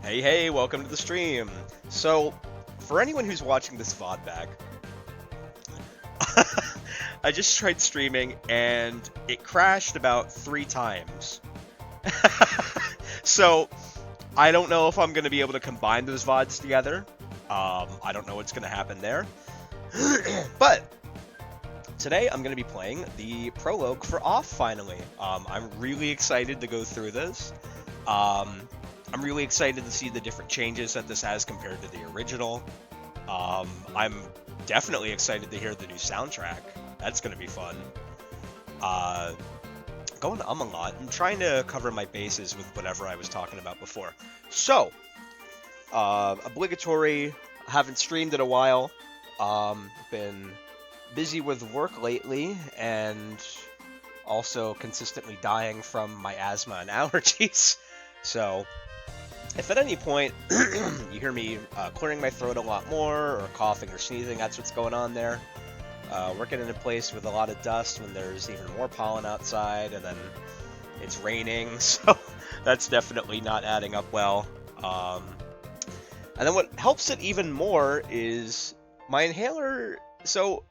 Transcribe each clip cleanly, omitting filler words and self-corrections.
Hey, welcome to the stream. So, for anyone who's watching this VOD back, I just tried streaming and it crashed about 3 times. So, I don't know if I'm going to be able to combine those VODs together. I don't know what's going to happen there. But, today I'm going to be playing the prologue for OFF finally. I'm really excited to go through this. Um, I'm really excited to see the different changes that this has compared to the original. I'm definitely excited to hear the new soundtrack. That's going to be fun. Uh, Going a lot. I'm trying to cover my bases with whatever I was talking about before. So, obligatory. I haven't streamed in a while. Been busy with work lately, and also consistently dying from my asthma and allergies. So, if at any point you hear me clearing my throat a lot more, or coughing or sneezing, that's what's going on there. Working in a place with a lot of dust when there's even more pollen outside, and then it's raining, so that's definitely not adding up well. And then what helps it even more is my inhaler. So,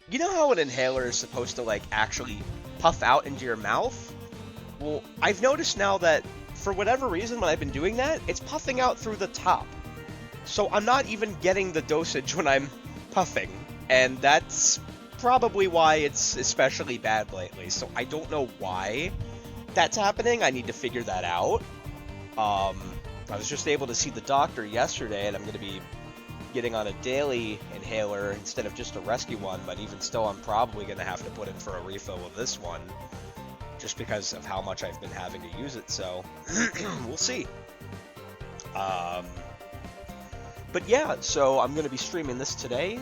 you know how an inhaler is supposed to like actually puff out into your mouth? Well, I've noticed now that for whatever reason, when I've been doing that, it's puffing out through the top. So I'm not even getting the dosage when I'm puffing, and that's probably why it's especially bad lately. So I don't know why that's happening. I need to figure that out. Um, I was just able to see the doctor yesterday, and I'm going to be getting on a daily inhaler instead of just a rescue one, but even still, I'm probably going to have to put in for a refill of this one, just because of how much I've been having to use it, so we'll see. Um, but yeah, so I'm going to be streaming this today.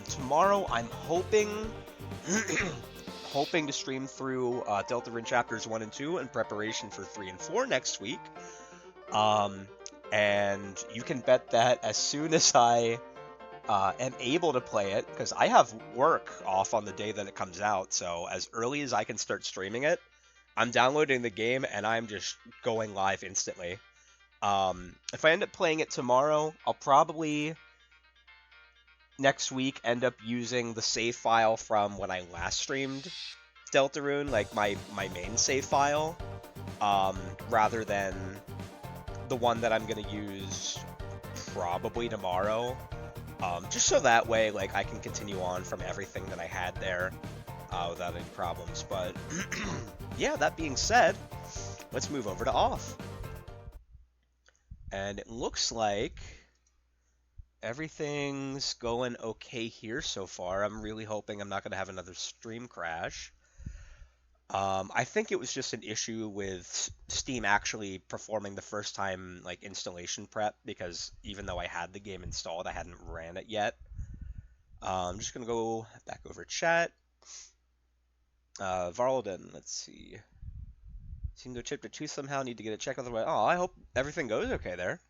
Tomorrow, I'm hoping hoping to stream through Deltarune Chapters 1 and 2 in preparation for 3 and 4 next week. Um, and you can bet that as soon as I am able to play it, because I have work off on the day that it comes out, so as early as I can start streaming it, I'm downloading the game and I'm just going live instantly. If I end up playing it tomorrow, I'll probably next week end up using the save file from when I last streamed Deltarune, like my main save file, rather than the one that I'm gonna use probably tomorrow. Just so that way, like, I can continue on from everything that I had there without any problems. But yeah, that being said, let's move over to OFF. And it looks like everything's going okay here so far. I'm really hoping I'm not going to have another stream crash. I think it was just an issue with Steam actually performing the first time like installation prep, because even though I had the game installed, I hadn't ran it yet. I'm just gonna go back over chat. Varlden, let's see. Seem to have chipped a tooth somehow. Need to get it checked otherwise. Oh, I hope everything goes okay there.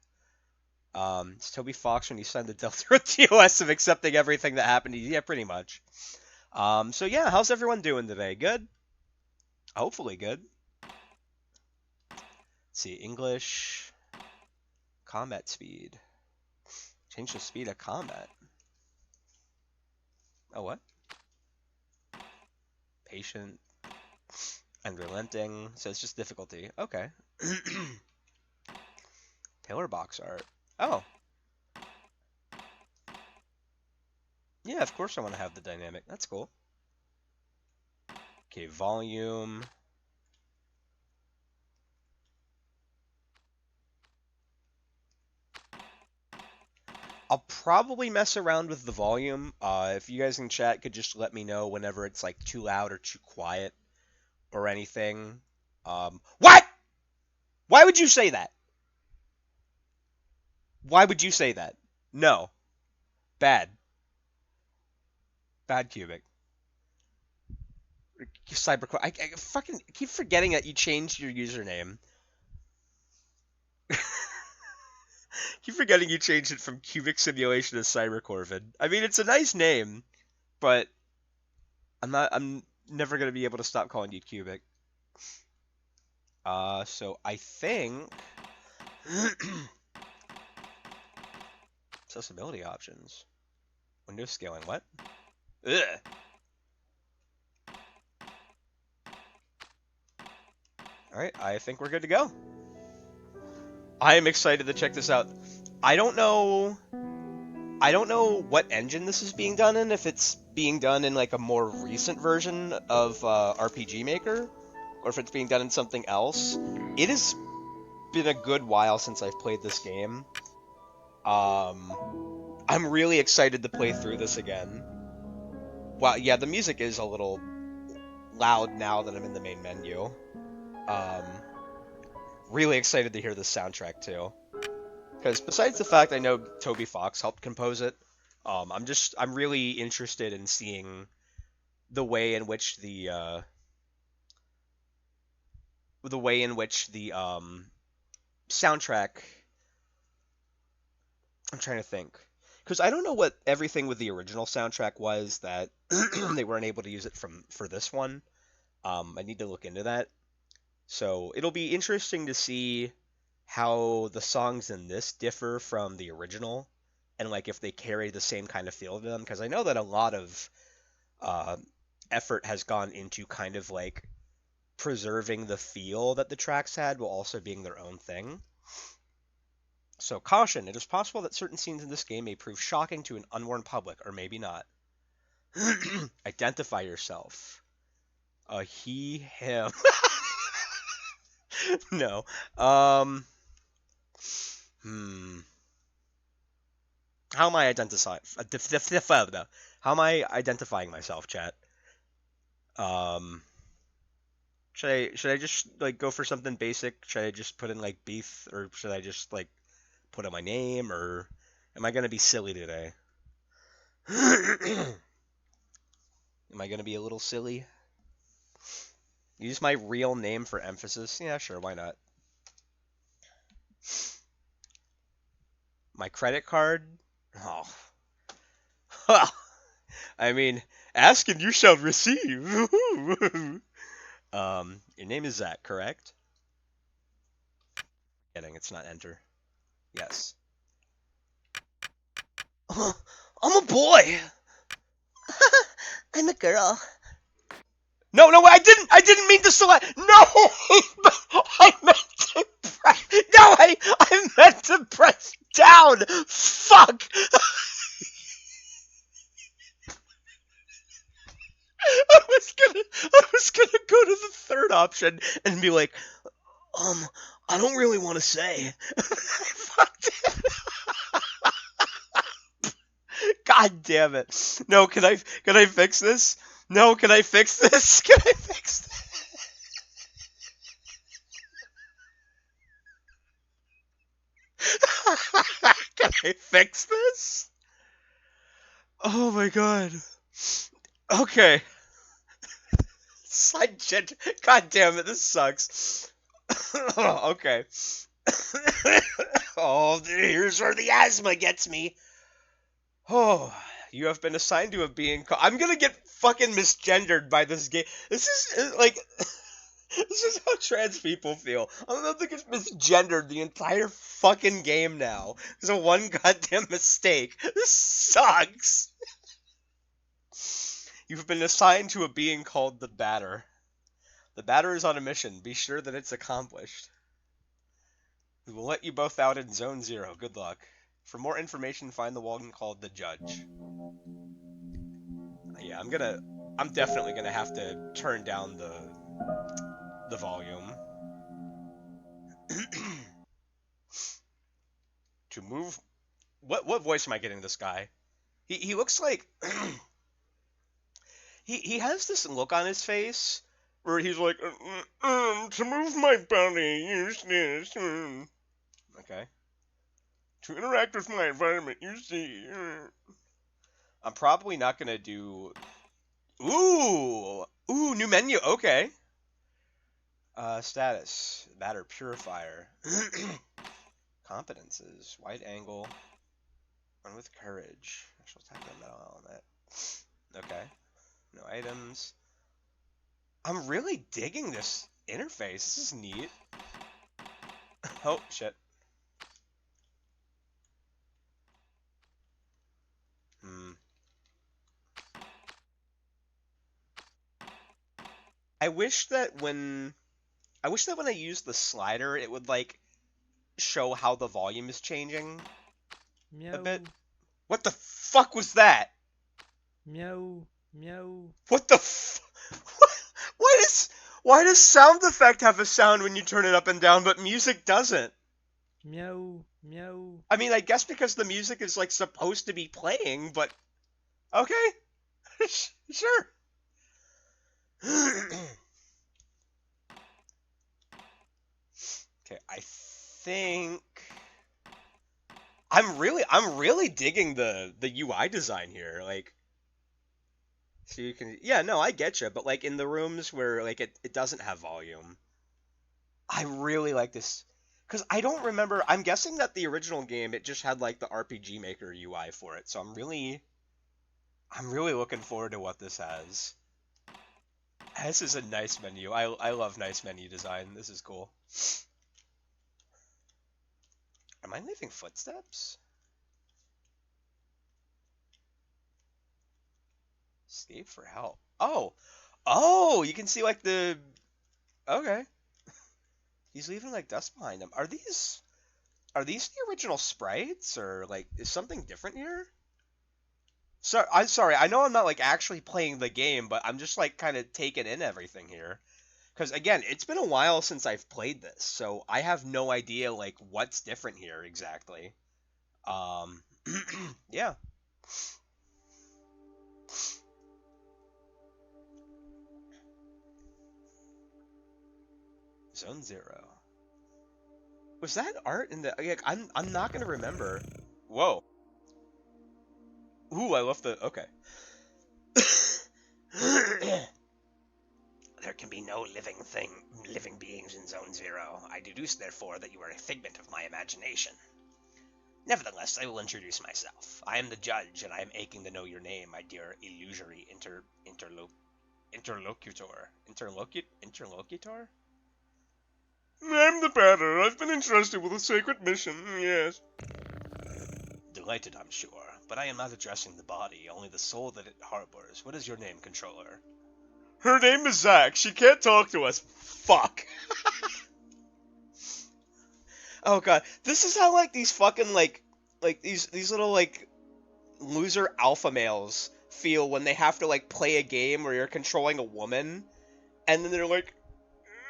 It's Toby Fox when he signed the Delta TOS of accepting everything that happened. Yeah, pretty much. So yeah, how's everyone doing today? Good? Hopefully good. Let's see, English, combat speed. Change the speed of combat. Oh, what? Patient, unrelenting. So it's just difficulty. Okay. Pillar box art. Oh, yeah, of course I want to have the dynamic. That's cool. Okay, volume. I'll probably mess around with the volume. If you guys in chat could just let me know whenever it's like too loud or too quiet or anything. What? Why would you say that? Why would you say that? No. Bad. Bad Cubic. Cybercore. I fucking keep forgetting that you changed your username. Keep forgetting you changed it from Cubic Simulation to Cybercorvid. I mean, it's a nice name, but I'm never gonna be able to stop calling you Cubic. So I think Accessibility options. Window scaling. What? Ugh. Alright, I think we're good to go. I am excited to check this out. I don't know what engine this is being done in, if it's being done in like a more recent version of RPG Maker, or if it's being done in something else. It has been a good while since I've played this game. I'm really excited to play through this again. Well, yeah, the music is a little loud now that I'm in the main menu. Um, really excited to hear the soundtrack too. Because besides the fact I know Toby Fox helped compose it, I'm really interested in seeing the way in which the soundtrack. I'm trying to think, because I don't know what everything with the original soundtrack was that they weren't able to use it for this one. I need to look into that. So it'll be interesting to see how the songs in this differ from the original, and like if they carry the same kind of feel to them. Because I know that a lot of uh, effort has gone into kind of like preserving the feel that the tracks had while also being their own thing. So caution, it is possible that certain scenes in this game may prove shocking to an unwarned public, or maybe not. Identify yourself. A he, him. No. Um. Hmm. How am I identifying? How am I identifying myself, chat? Um. Should I just like go for something basic? Should I just put in like beef, or should I just like put in my name, or am I gonna be silly today? Am I gonna be a little silly? Use my real name for emphasis? Yeah, sure, why not? My credit card? Oh. Well, I mean, ask and you shall receive. Your name is Zach, correct? Kidding, it's not enter. Yes. I'm a boy. I'm a girl. No, no, I didn't mean to select. No, I meant to press. No, I meant to press down. Fuck. I was gonna go to the third option and be like, I don't really want to say. I fucked it. God damn it. No, can I fix this? No, can I fix this? Can I fix this? Can I fix this? Oh my god. Okay. Slide gent. God damn it, this sucks. Okay. Oh, here's where the asthma gets me. Oh, you have been assigned to a being called. I'm gonna get fucking misgendered by this game. This is like. This is how trans people feel. I'm about to get misgendered the entire fucking game now. It's a one goddamn mistake. This sucks. You've been assigned to a being called the Batter. The Batter is on a mission. Be sure that it's accomplished. We will let you both out in Zone 0. Good luck. For more information, find the one called the Judge. Yeah, I'm definitely gonna have to turn down the volume. To move. What voice am I getting this guy? He looks like he has this look on his face where he's like, to move my body, use this. Okay. To interact with my environment, use the. I'm probably not gonna do. Ooh, new menu. Okay. Status, batter, purifier, competences, wide angle, run with courage. Actual attack on metal element. Okay. No items. I'm really digging this interface. This is neat. Oh, shit. Hmm. I wish that when I use the slider, it would like show how the volume is changing a Meow. bit. What the fuck was that? Meow. Meow. What the What is why does sound effect have a sound when you turn it up and down, but music doesn't? Meow. Meow. I mean, I guess because the music is like supposed to be playing, but okay, sure. Okay, I think I'm really digging the UI design here. Like, so you can, yeah, no, I get you, but like in the rooms where like it doesn't have volume, I really like this because I don't remember. I'm guessing that the original game it just had like the RPG Maker UI for it, so I'm really looking forward to what this has. This is a nice menu. I love nice menu design. This is cool. Am I leaving footsteps? Escape for help. Oh, you can see like the. Okay, he's leaving like dust behind him. Are these the original sprites or like is something different here? So I'm sorry. I know I'm not like actually playing the game, but I'm just like kind of taking in everything here. Because again, it's been a while since I've played this, so I have no idea like what's different here exactly. Um, yeah. Zone Zero. Was that art in the? Like, I'm not gonna remember. Whoa. Ooh, I love the. Okay. There can be no living beings in Zone Zero. I deduce, therefore, that you are a figment of my imagination. Nevertheless, I will introduce myself. I am the judge, and I am aching to know your name, my dear illusory interlocutor? I'm the batter. I've been entrusted with a sacred mission, yes. Delighted, I'm sure, but I am not addressing the body, only the soul that it harbors. What is your name, controller? Her name is Zach. She can't talk to us. Fuck. Oh god, this is how like these fucking like these little like loser alpha males feel when they have to like play a game where you're controlling a woman, and then they're like,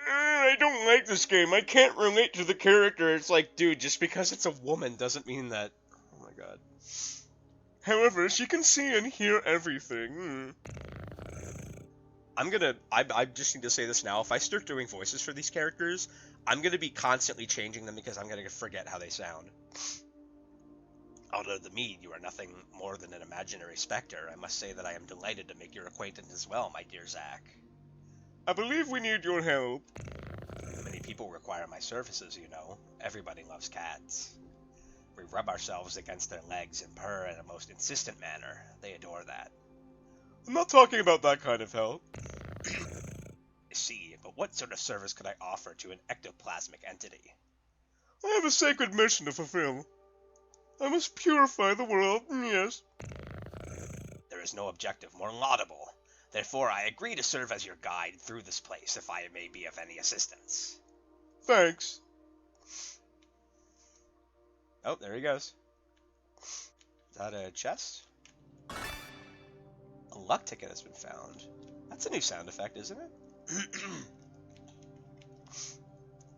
I don't like this game. I can't relate to the character. It's like, dude, just because it's a woman doesn't mean that. Oh my god. However, she can see and hear everything. I just need to say this now. If I start doing voices for these characters, I'm gonna be constantly changing them because I'm gonna forget how they sound. Although to me, you are nothing more than an imaginary specter, I must say that I am delighted to make your acquaintance as well, my dear Zack. I believe we need your help. Many people require my services, you know. Everybody loves cats. We rub ourselves against their legs and purr in a most insistent manner. They adore that. I'm not talking about that kind of help. I see, but what sort of service could I offer to an ectoplasmic entity? I have a sacred mission to fulfill. I must purify the world, yes. There is no objective more laudable. Therefore, I agree to serve as your guide through this place if I may be of any assistance. Thanks. Oh, there he goes. Is that a chest? A luck ticket has been found. That's a new sound effect, isn't it?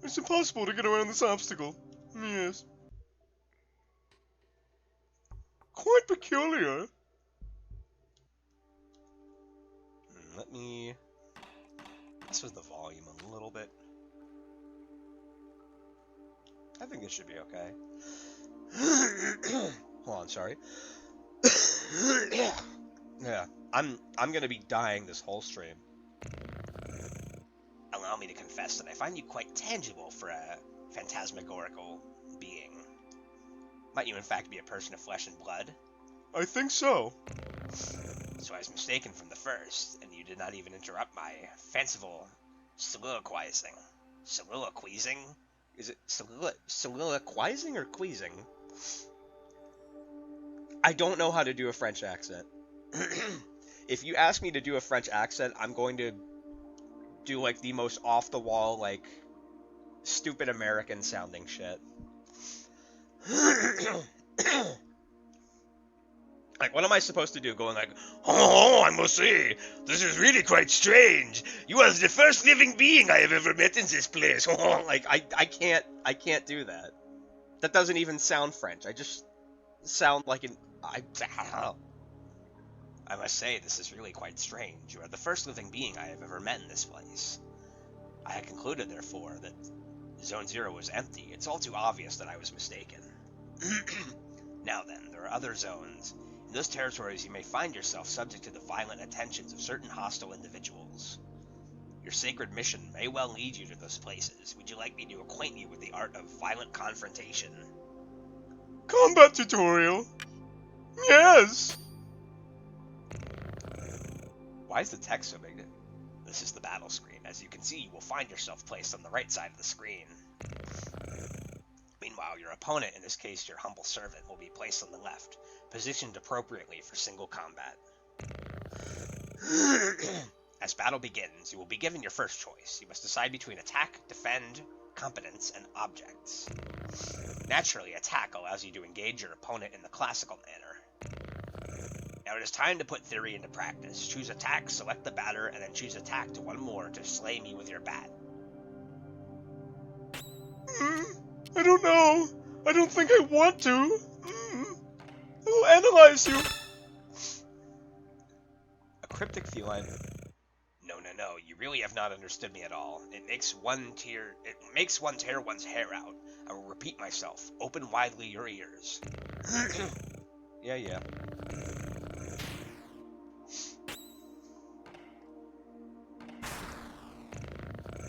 It's impossible to get around this obstacle. Yes. Quite peculiar. Let me mess with the volume a little bit. I think this should be okay. Hold on, sorry. Yeah, I'm gonna be dying this whole stream. Allow me to confess that I find you quite tangible for a phantasmagorical being. Might you in fact be a person of flesh and blood? I think so. So I was mistaken from the first, and you did not even interrupt my fanciful soliloquizing. Soliloquizing? Is it soliloquizing or queasing? I don't know how to do a French accent. If you ask me to do a French accent, I'm going to do like the most off the wall, like stupid American sounding shit. Like, what am I supposed to do? Going like, oh, I must say, this is really quite strange. You are the first living being I have ever met in this place. Like, I can't do that. That doesn't even sound French. I just sound like I must say, this is really quite strange. You are the first living being I have ever met in this place. I had concluded, therefore, that Zone 0 was empty. It's all too obvious that I was mistaken. Now then, there are other zones. In those territories, you may find yourself subject to the violent attentions of certain hostile individuals. Your sacred mission may well lead you to those places. Would you like me to acquaint you with the art of violent confrontation? Combat tutorial? Yes! Why is the text so big? This is the battle screen. As you can see, you will find yourself placed on the right side of the screen. Meanwhile, your opponent, in this case your humble servant, will be placed on the left, positioned appropriately for single combat. As battle begins, you will be given your first choice. You must decide between attack, defend, competence, and objects. Naturally, attack allows you to engage your opponent in the classical manner. Now it is time to put theory into practice. Choose attack, select the batter, and then choose attack to one more to slay me with your bat. I don't know. I don't think I want to. I will analyze you. A cryptic feline. No, you really have not understood me at all. It makes one tear one's hair out. I will repeat myself. Open widely your ears. Yeah.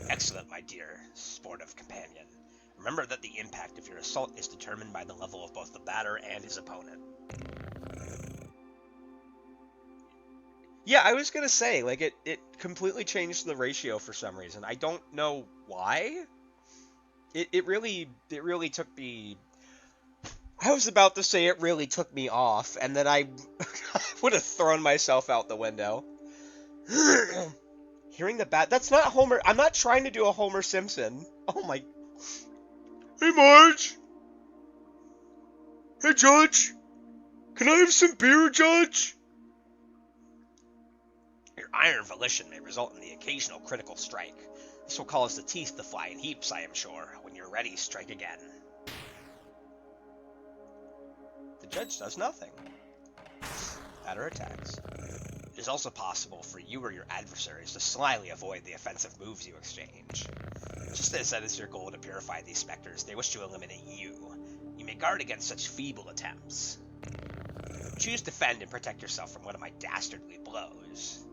Excellent, my dear sportive companion. Remember that the impact of your assault is determined by the level of both the batter and his opponent. Yeah, I was gonna say, like, it completely changed the ratio for some reason. I don't know why. It really took me... I was about to say it really took me off, and then I would have thrown myself out the window. Hearing the bat... That's not Homer... I'm not trying to do a Homer Simpson. Oh my... Hey, Marge! Hey, Judge! Can I have some beer, Judge? Your iron volition may result in the occasional critical strike. This will cause the teeth to fly in heaps, I am sure. When you're ready, strike again. The judge does nothing. Batter attacks. It is also possible for you or your adversaries to slyly avoid the offensive moves you exchange. Just as that is your goal to purify these specters, they wish to eliminate you. You may guard against such feeble attempts. Choose defend and protect yourself from one of my dastardly blows.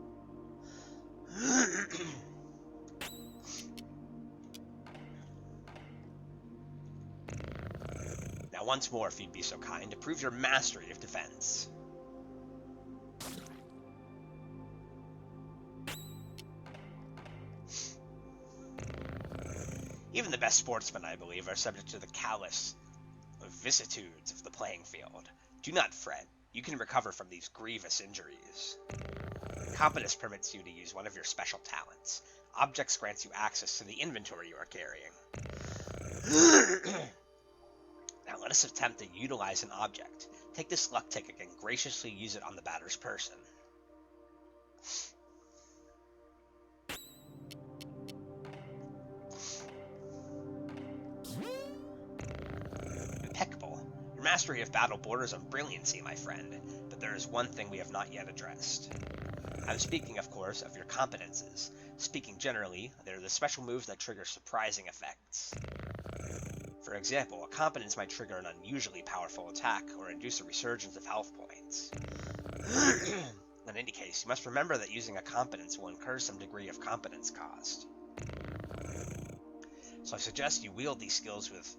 Now once more, if you'd be so kind, to prove your mastery of defense. Even the best sportsmen, I believe, are subject to the callous vicissitudes of the playing field. Do not fret. You can recover from these grievous injuries. Competence permits you to use one of your special talents. Objects grants you access to the inventory you are carrying. Now let us attempt to utilize an object. Take this luck ticket and graciously use it on the batter's person. Impeccable. Your mastery of battle borders on brilliancy, my friend, but there is one thing we have not yet addressed. I'm speaking, of course, of your competences. Speaking generally, they're the special moves that trigger surprising effects. For example, a competence might trigger an unusually powerful attack or induce a resurgence of health points. In any case, you must remember that using a competence will incur some degree of competence cost. So I suggest you wield these skills with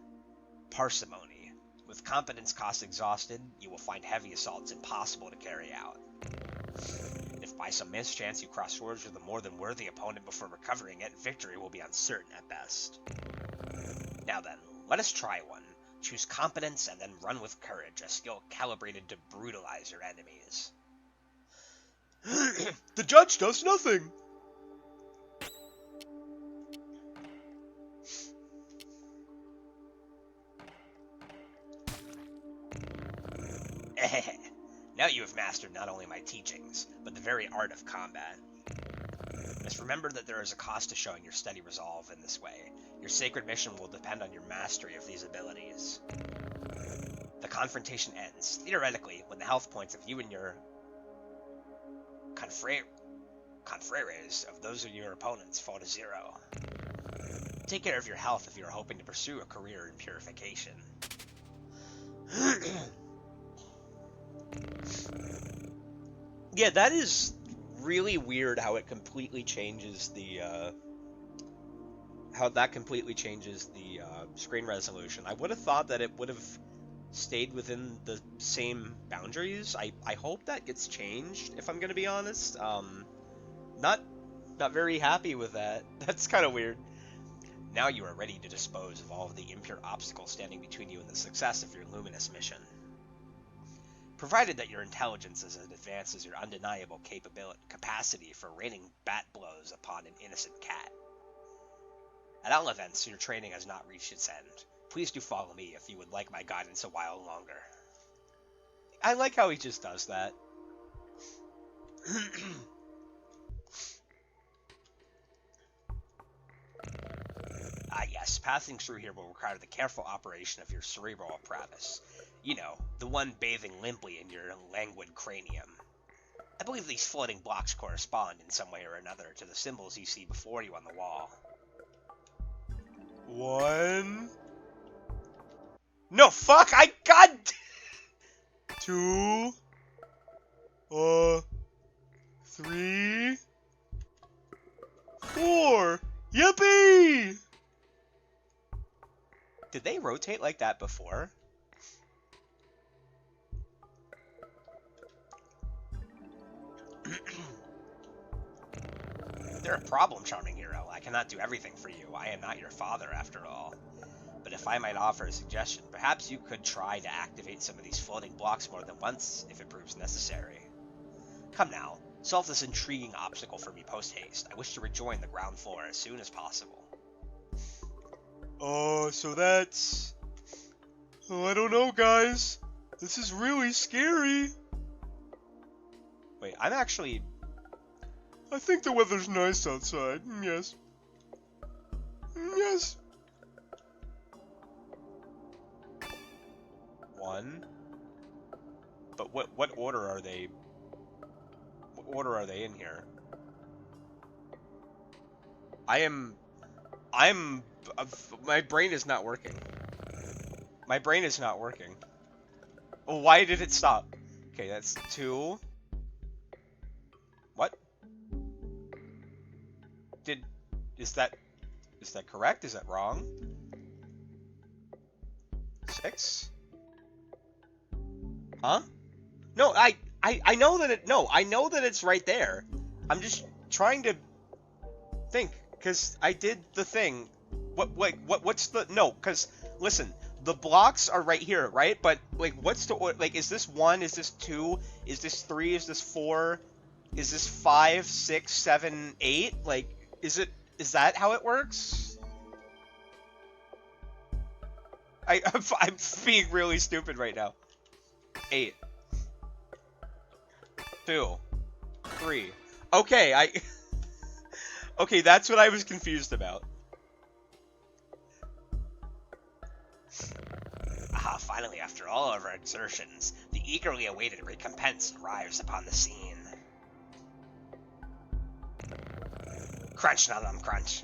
parsimony. With competence cost exhausted, you will find heavy assaults impossible to carry out. If by some mischance you cross swords with a more than worthy opponent before recovering it, victory will be uncertain at best. Now then, let us try one. Choose competence and then run with courage, a skill calibrated to brutalize your enemies. The judge does nothing! Now you have mastered not only my teachings, but the very art of combat. Must remember that there is a cost to showing your steady resolve in this way. Your sacred mission will depend on your mastery of these abilities. The confrontation ends, theoretically, when the health points of you and your confreres of those of your opponents fall to 0. Take care of your health if you are hoping to pursue a career in purification. Yeah, that is really weird how it completely changes the screen resolution. I would have thought that it would have stayed within the same boundaries. I hope that gets changed, if I'm gonna be honest. Not very happy with that. That's kind of weird. Now you are ready to dispose of all of the impure obstacles standing between you and the success of your luminous mission. Provided that your intelligence is as advanced as your undeniable capacity for raining bat blows upon an innocent cat. At all events, your training has not reached its end. Please do follow me if you would like my guidance a while longer. I like how he just does that. Yes, passing through here will require the careful operation of your cerebral apparatus. You know, the one bathing limply in your languid cranium. I believe these floating blocks correspond in some way or another to the symbols you see before you on the wall. 1... No, fuck! God! 2... 3... 4... Yippee! Did they rotate like that before? They're a problem, charming hero. I cannot do everything for you. I am not your father, after all. But if I might offer a suggestion, perhaps you could try to activate some of these floating blocks more than once, if it proves necessary. Come now, solve this intriguing obstacle for me post-haste. I wish to rejoin the ground floor as soon as possible. So that's... Oh, I don't know, guys. This is really scary. Wait, I'm actually... I think the weather's nice outside. Yes. Yes. 1. But what order are they? What order are they in here? I'm my brain is not working. My brain is not working. Oh, why did it stop? Okay, that's 2. What? Is that correct? Is that wrong? 6? Huh? No, I know that it, no, I know that it's right there. I'm just trying to think, because I did the thing. What's the, no, because, listen, the blocks are right here, right? But, like, what's the, like, is this 1, is this 2, is this 3, is this 4, is this 5, 6, 7, 8? Like, is that how it works? I'm being really stupid right now. 8. 2. 3. Okay, okay, that's what I was confused about. Ah, finally, after all of our exertions, the eagerly awaited recompense arrives upon the scene. Crunch, nom crunch.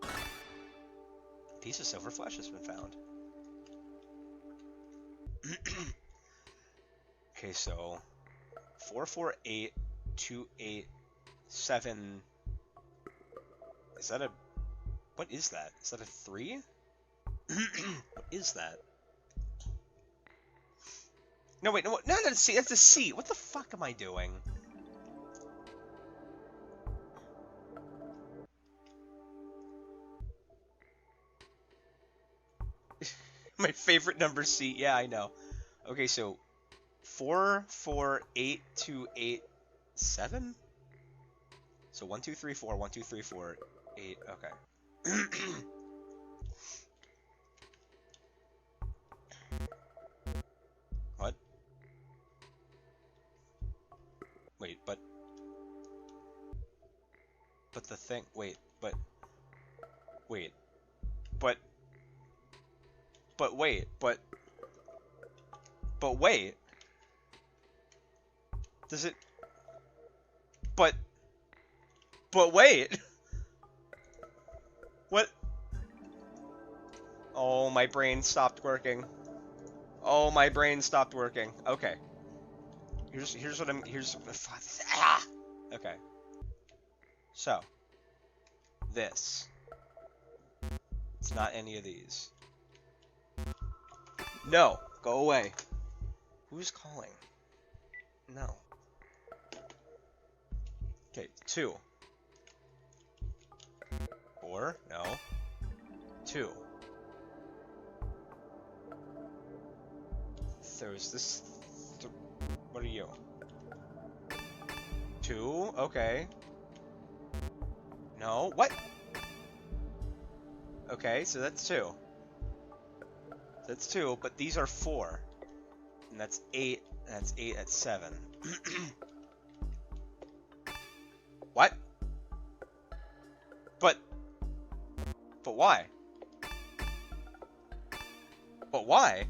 A piece of silver flesh has been found. Okay, so 44828 Is that a, what is that? Is that a 3? What is that? No, wait, no, that's a C. That's a C. What the fuck am I doing? My favorite number C. Yeah, I know. Okay, so 4, 4, 8, 2, 8, 7? So 1, 2, 3, 4, 1, 2, 3, 4, 8. Okay. What? Wait, but the thing. Wait, wait, but wait, but wait. Does it? But wait. What? Oh, my brain stopped working. Oh, my brain stopped working. Okay. Here's what I'm ah! Okay. So, this. It's not any of these. No, go away. Who's calling? No. Okay, 2. 4, no. 2. There's this what are you? 2? Okay. No, what? Okay, so that's 2. That's 2, but these are 4. And that's 8. That's 8, that's 7. What? But why? But why?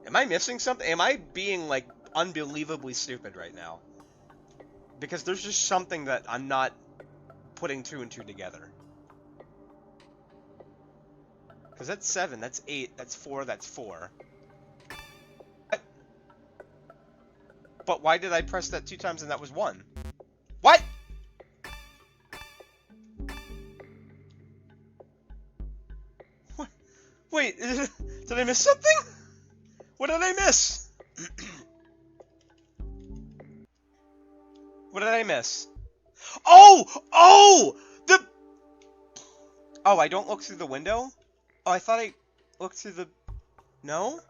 Am I missing something? Am I being, like, unbelievably stupid right now? Because there's just something that I'm not putting 2 and 2 together. Because that's 7, that's 8, that's 4, that's 4. What? But why did I press that 2 times and that was 1? What? What? Wait, did I miss something? What did I miss? What did I miss? Oh! Oh! Oh, I don't look through the window? Oh, I thought I looked through the... No?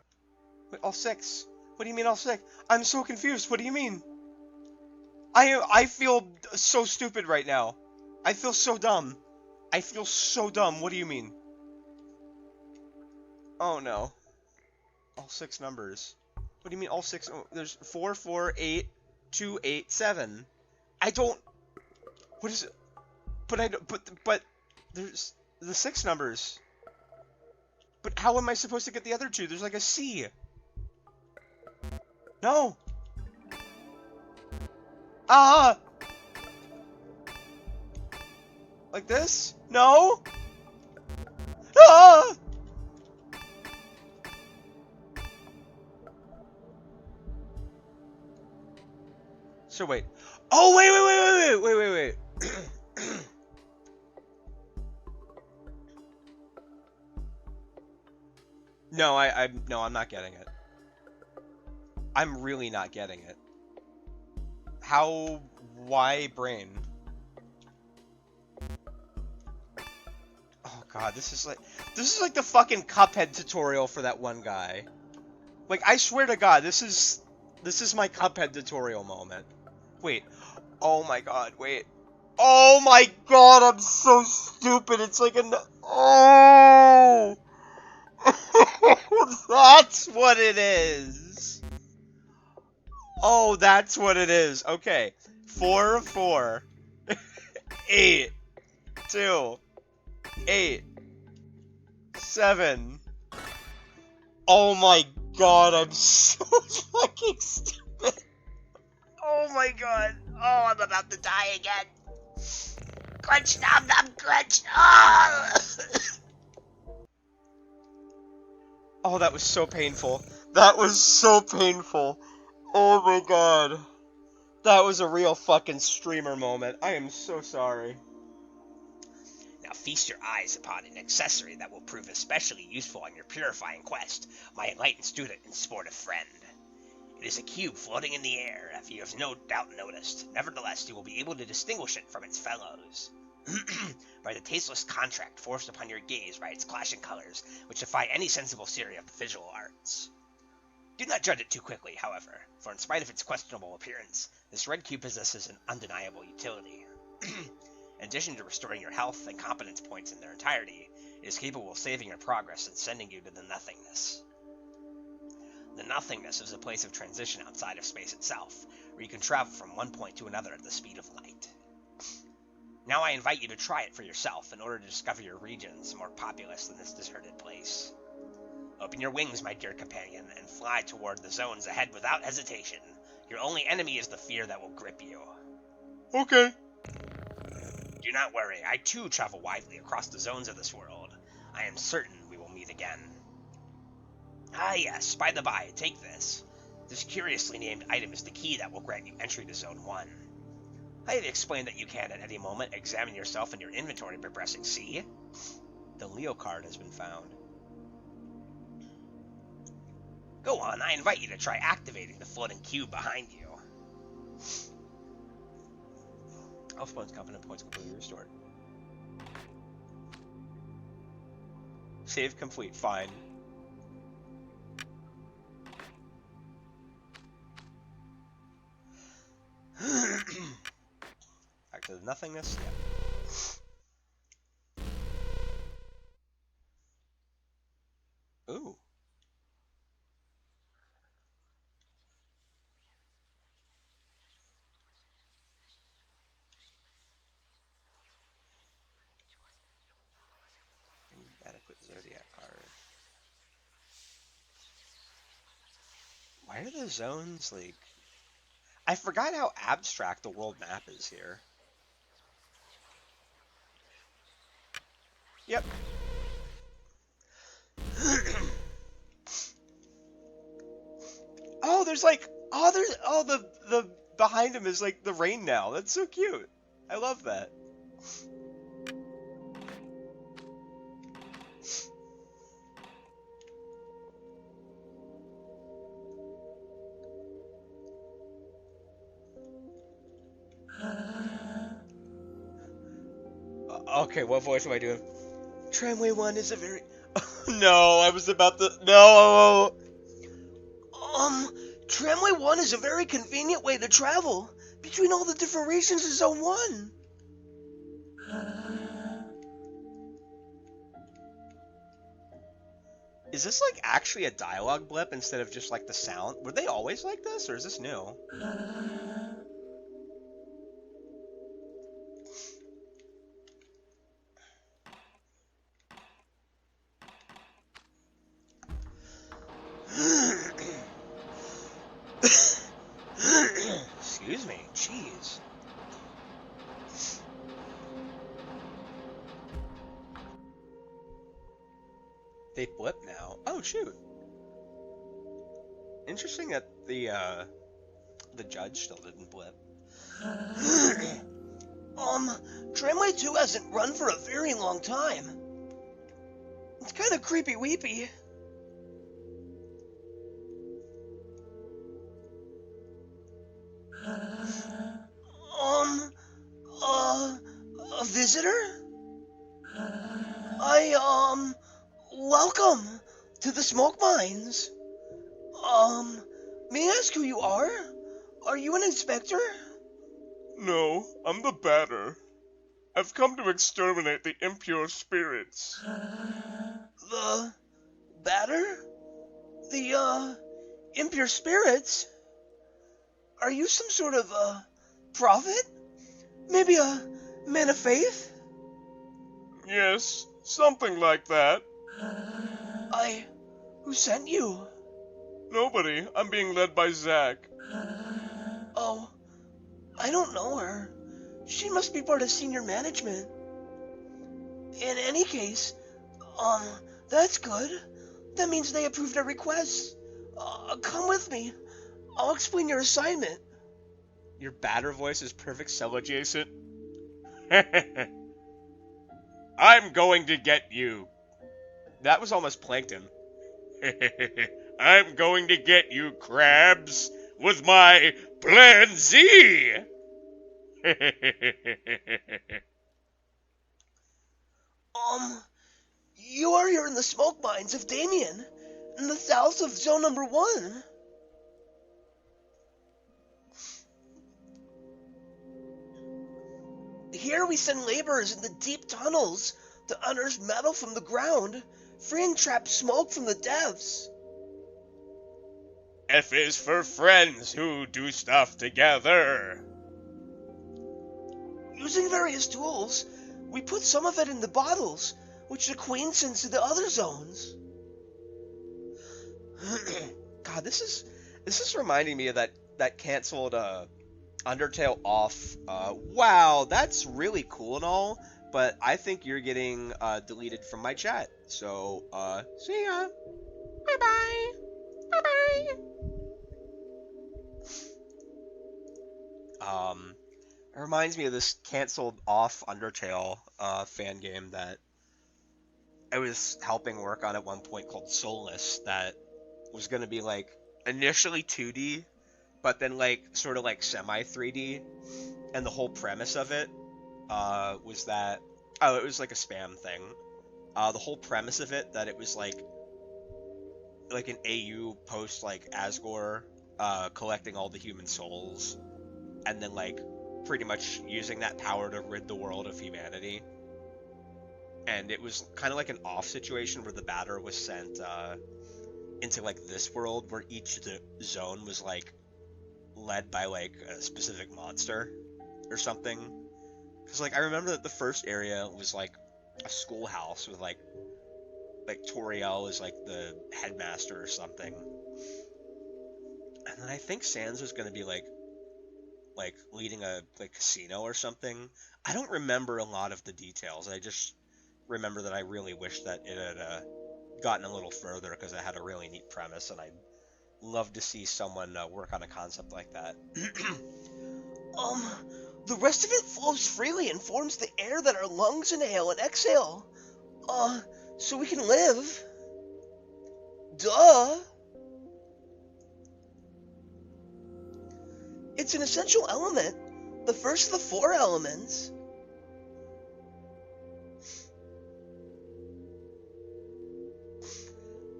Wait, all 6. What do you mean all 6? I'm so confused. What do you mean? I feel so stupid right now. I feel so dumb. I feel so dumb. What do you mean? Oh, no. All 6 numbers. What do you mean all 6? Oh, there's 4, 4, 8, 2, 8, 7. I don't... What is it? But I don't... But there's the 6 numbers. But how am I supposed to get the other 2? There's like a C. No. Ah! Like this? No? Ah! So wait. Oh, wait. No, no, I'm not getting it. I'm really not getting it. How? Why brain? Oh god, this is like the fucking Cuphead tutorial for that one guy. Like, I swear to god, this is my Cuphead tutorial moment. Wait. Oh my god, wait. Oh my god, I'm so stupid. It's like an... Oh! That's what it is. Oh, that's what it is. Okay. 4, 4. 8. 2. 8. 7. Oh my god, I'm so fucking stupid. Oh my god. Oh, I'm about to die again. Crunch, nom, nom, crunch. Oh! Oh, that was so painful. That was so painful. Oh my god. That was a real fucking streamer moment. I am so sorry. Now feast your eyes upon an accessory that will prove especially useful on your purifying quest, my enlightened student and sportive friend. It is a cube floating in the air, if you have no doubt noticed. Nevertheless, you will be able to distinguish it from its fellows. by the tasteless contract forced upon your gaze by its clashing colors, which defy any sensible theory of the visual arts. Do not judge it too quickly, however, for in spite of its questionable appearance, this red cube possesses an undeniable utility. In addition to restoring your health and competence points in their entirety, it is capable of saving your progress and sending you to the nothingness. The nothingness is a place of transition outside of space itself, where you can travel from one point to another at the speed of light. Now I invite you to try it for yourself in order to discover your regions more populous than this deserted place. Open your wings, my dear companion, and fly toward the zones ahead without hesitation. Your only enemy is the fear that will grip you. Okay. Do not worry, I too travel widely across the zones of this world. I am certain we will meet again. Ah yes, by the by, take this. This curiously named item is the key that will grant you entry to Zone 1. I have explained that you can, at any moment, examine yourself in your inventory by pressing C. The Leo card has been found. Go on, I invite you to try activating the floating cube behind you. Health points, confident points completely restored. Save complete, fine. Back to the nothingness, yeah. Ooh. Adequate zodiac card. Why are the zones like... I forgot how abstract the world map is here. Yep. Oh, there's like... Oh, the behind him is like the rain now. That's so cute. I love that. Okay, what voice am I doing? Tramway 1 is a very... No, I was about to... No! Tramway 1 is a very convenient way to travel between all the different regions of Zone 1. Is this like actually a dialogue blip instead of just like the sound? Were they always like this, or is this new? Excuse me, jeez. They blip now. Oh shoot. Interesting that the judge still didn't blip. Tramway 2 hasn't run for a very long time. It's kind of creepy weepy. A visitor? Welcome to the smoke mines. May I ask who you are? Are you an inspector? No, I'm the batter. I've come to exterminate the impure spirits. The batter? The, impure spirits? Are you some sort of, prophet? Maybe a man of faith? Yes, something like that. Who sent you? Nobody. I'm being led by Zach. Oh, I don't know her. She must be part of senior management. In any case, that's good. That means they approved our request. Come with me. I'll explain your assignment. Your batter voice is perfect cell adjacent. I'm going to get you. That was almost plankton. I'm going to get you, crabs, with my Plan Z. You are here in the smoke mines of Damien, in the south of zone number 1. Here we send laborers in the deep tunnels to unearth metal from the ground, freeing trapped smoke from the depths. F is for friends who do stuff together. Using various tools, we put some of it in the bottles, which the Queen sends to the other zones. God, this is reminding me of that canceled Undertale off. Wow, that's really cool and all, but I think you're getting deleted from my chat. So, see ya. Bye bye. Bye bye. It reminds me of this canceled off Undertale fan game that I was helping work on at one point called Soulless, that was gonna be like initially 2D, but then like sort of like semi 3D, and the whole premise of it was that it was like a spam thing. The whole premise of it that it was like an AU post like Asgore collecting all the human souls, and then like pretty much using that power to rid the world of humanity. And it was kind of like an off situation where the batter was sent into like this world where each zone was like led by like a specific monster or something. Because like I remember that the first area was like a schoolhouse with like Toriel is like the headmaster or something. And then I think Sans was gonna be like leading a casino or something. I don't remember a lot of the details. I just remember that I really wish that it had gotten a little further because it had a really neat premise, and I'd love to see someone work on a concept like that. The rest of it flows freely and forms the air that our lungs inhale and exhale. So we can live. Duh. It's an essential element, the first of the 4 elements.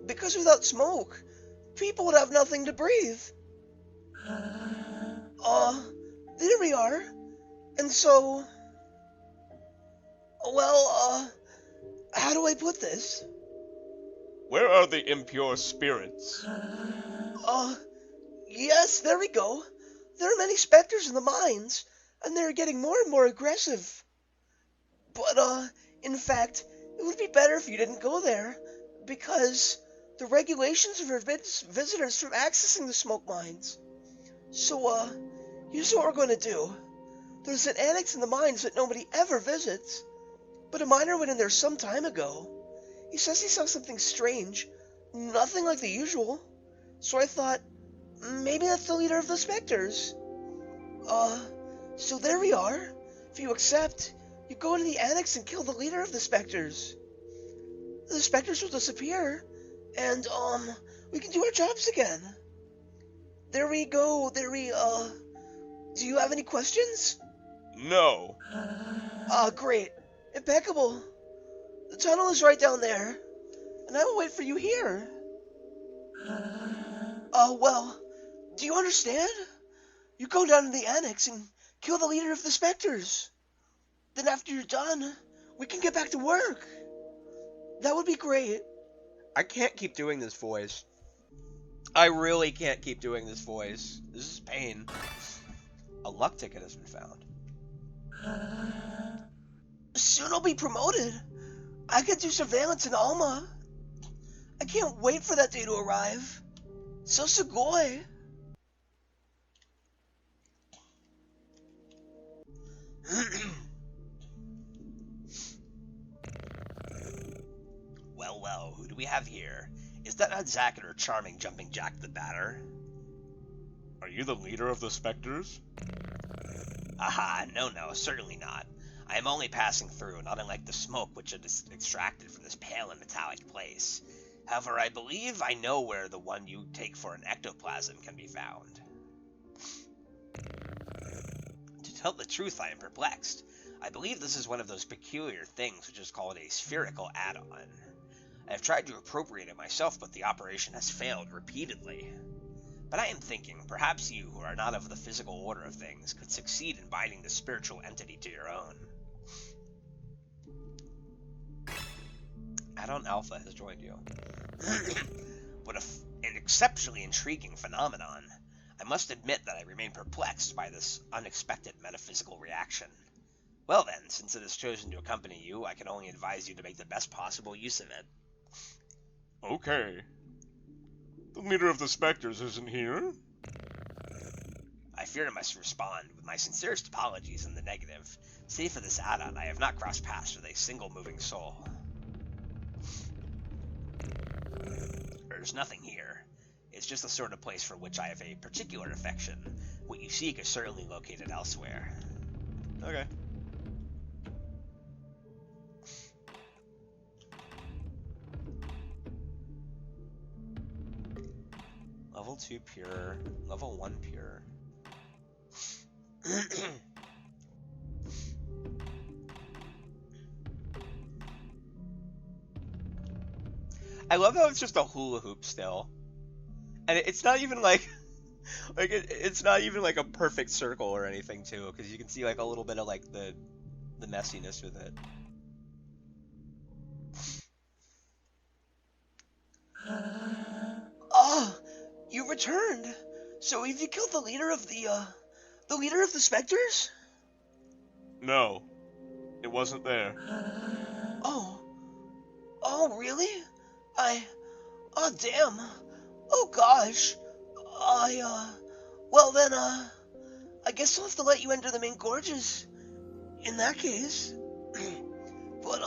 Because without smoke, people would have nothing to breathe. There we are. And so, well, how do I put this? Where are the impure spirits? Yes, there we go. There are many specters in the mines, and they're getting more and more aggressive. But, in fact, it would be better if you didn't go there, because the regulations forbids visitors from accessing the smoke mines. So, here's what we're gonna do. There's an annex in the mines that nobody ever visits, but a miner went in there some time ago. He says he saw something strange, nothing like the usual. So I thought, maybe that's the leader of the specters. So there we are. If you accept, you go into the annex and kill the leader of the specters. The specters will disappear, and, we can do our jobs again. There we go, do you have any questions? No. Great. Impeccable. The tunnel is right down there, and I will wait for you here. Well, do you understand? You go down to the annex and kill the leader of the specters. Then after you're done, we can get back to work. That would be great. I can't keep doing this voice. I really can't keep doing this voice. This is pain. A luck ticket has been found. Soon I'll be promoted. I can do surveillance in Alma. I can't wait for that day to arrive. So sugoi. Well, who do we have here? Is that not Zack or charming jumping Jack the Batter? Are you the leader of the specters? Aha, no, certainly not. I am only passing through, not unlike the smoke which is extracted from this pale and metallic place. However, I believe I know where the one you take for an ectoplasm can be found. To tell the truth, I am perplexed. I believe this is one of those peculiar things which is called a spherical add-on. I have tried to appropriate it myself, but the operation has failed repeatedly. But I am thinking, perhaps you, who are not of the physical order of things, could succeed in binding the spiritual entity to your own. Add-on Alpha has joined you. What an exceptionally intriguing phenomenon. I must admit that I remain perplexed by this unexpected metaphysical reaction. Well then, since it has chosen to accompany you, I can only advise you to make the best possible use of it. Okay. The leader of the Spectres isn't here? I fear I must respond with my sincerest apologies in the negative. Save for this add-on, I have not crossed paths with a single moving soul. There's nothing here. It's just the sort of place for which I have a particular affection. What you seek is certainly located elsewhere. Okay. Level 2 pure, level 1 pure. I love how it's just a hula hoop still. And it's not even like it's not even like a perfect circle or anything too, because you can see like a little bit of like the messiness with it. Ah, you returned. So have you killed the leader of the Spectres? No. It wasn't there. Oh. Oh, really? Oh, damn. Oh, gosh. Well then, I guess I'll have to let you enter the main gorges. In that case. But,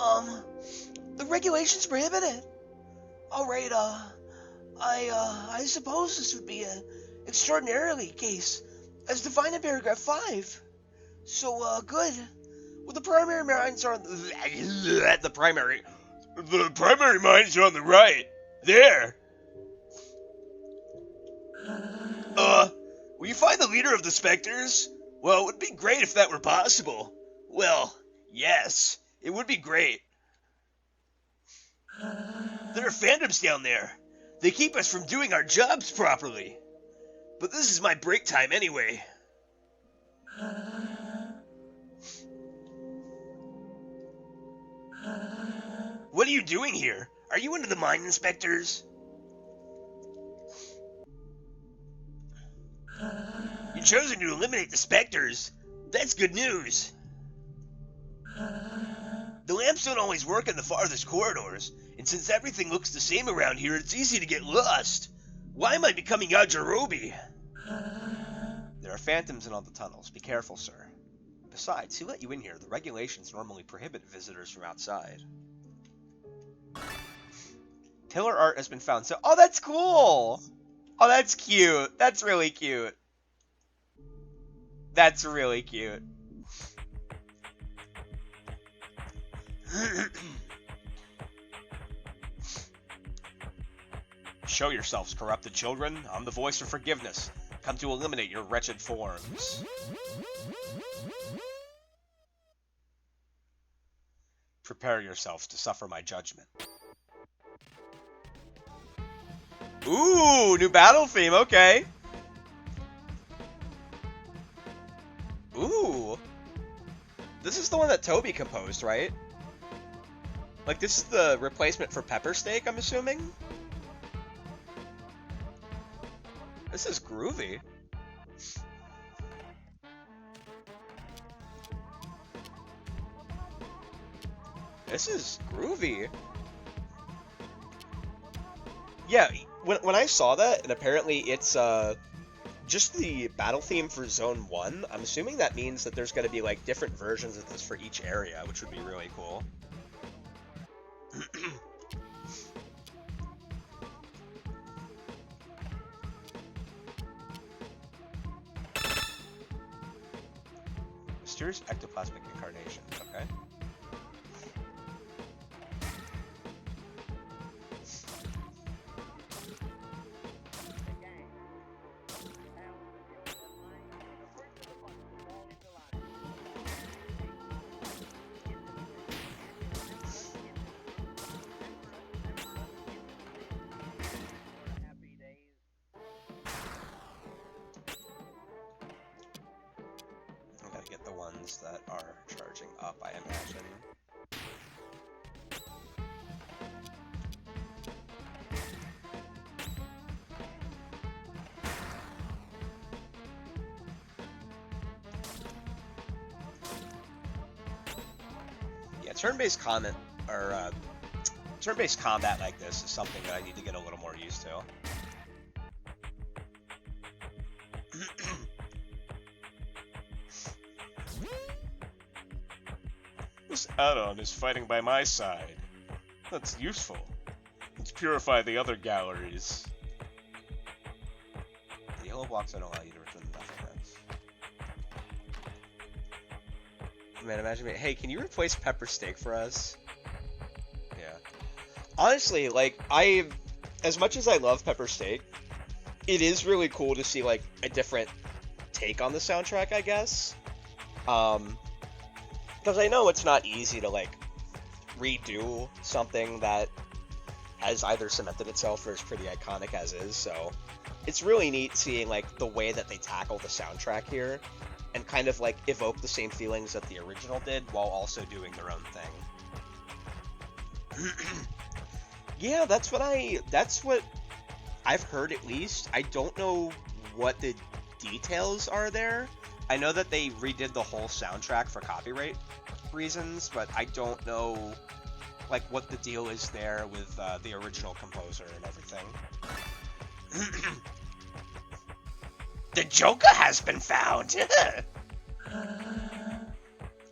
the regulations prohibit it. Alright, I suppose this would be an extraordinarily case, as defined in paragraph 5. So, good. Well, the primary mines are on The primary. The primary mines are on the right. There. Will you find the leader of the Spectres? Well, it would be great if that were possible. Well, yes, it would be great. There are phantoms down there. They keep us from doing our jobs properly. But this is my break time anyway. What are you doing here? Are you into the mine inspectors? You've chosen to eliminate the Spectres. That's good news. The lamps don't always work in the farthest corridors, and since everything looks the same around here, it's easy to get lost. Why am I becoming Yajirobe? There are phantoms in all the tunnels. Be careful, sir. Besides, who let you in here? The regulations normally prohibit visitors from outside. Pillar art has been found. So, oh, that's cool. Oh, that's cute. That's really cute. That's really cute. Show yourselves, corrupted children. I'm the voice of forgiveness. Come to eliminate your wretched forms. Prepare yourselves to suffer my judgment. Ooh, new battle theme, okay. Ooh. This is the one that Toby composed, right? Like, this is the replacement for Pepper Steak, I'm assuming? This is groovy. This is groovy. Yeah, when I saw that, and apparently it's just the battle theme for Zone 1, I'm assuming that means that there's going to be like different versions of this for each area, which would be really cool. Mysterious ectoplasmic incarnation, okay. to get the ones that are charging up, I imagine. Yeah, turn-based comment or turn-based combat like this is something that I need to get a little more used to. This add-on is fighting by my side. That's useful. Let's purify the other galleries. The yellow blocks don't allow you to return the nothingness. Man, imagine me. Hey, can you replace pepper steak for us? Yeah. Honestly, like, as much as I love pepper steak, it is really cool to see, like, a different take on the soundtrack, I guess. Because I know it's not easy to, like, redo something that has either cemented itself or is pretty iconic as is, so it's really neat seeing, like, the way that they tackle the soundtrack here and kind of, like, evoke the same feelings that the original did while also doing their own thing. Yeah, that's what I've heard, at least. I don't know what the details are there. I know that they redid the whole soundtrack for copyright reasons, but I don't know, like, what the deal is there with the original composer and everything. The Joker has been found!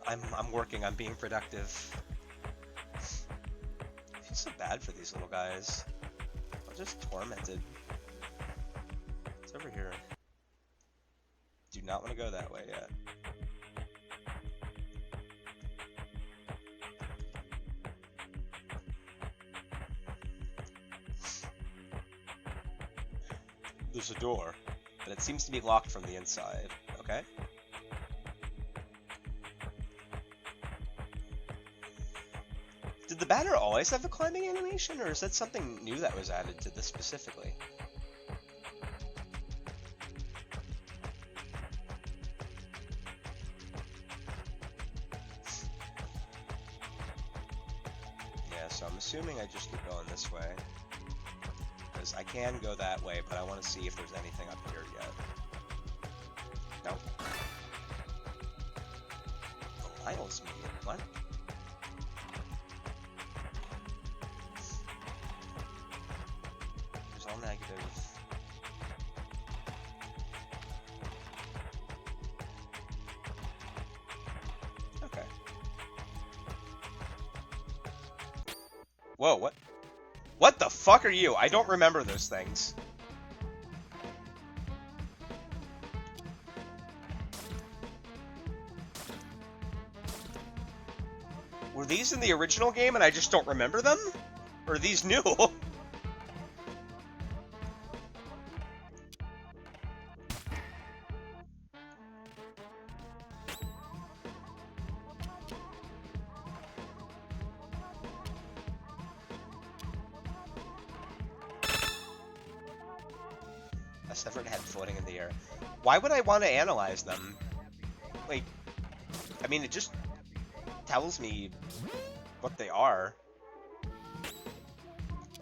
I'm working on being productive. I feel so bad for these little guys. I'm just tormented. It's over here. Do not want to go that way yet. There's a door, but it seems to be locked from the inside. Okay. Did the banner always have a climbing animation, or is that something new that was added to this specifically? Yeah, so I'm assuming I just keep going this way. Because I can go that way, but I want to see if there's anything up here yet. Nope. The Lyle's medium. What? There's all negative. Okay. Whoa, what? What the fuck are you? I don't remember those things. Were these in the original game and I just don't remember them? Or are these new? A severed head floating in the air. Why would I want to analyze them? Like, I mean, it just tells me what they are.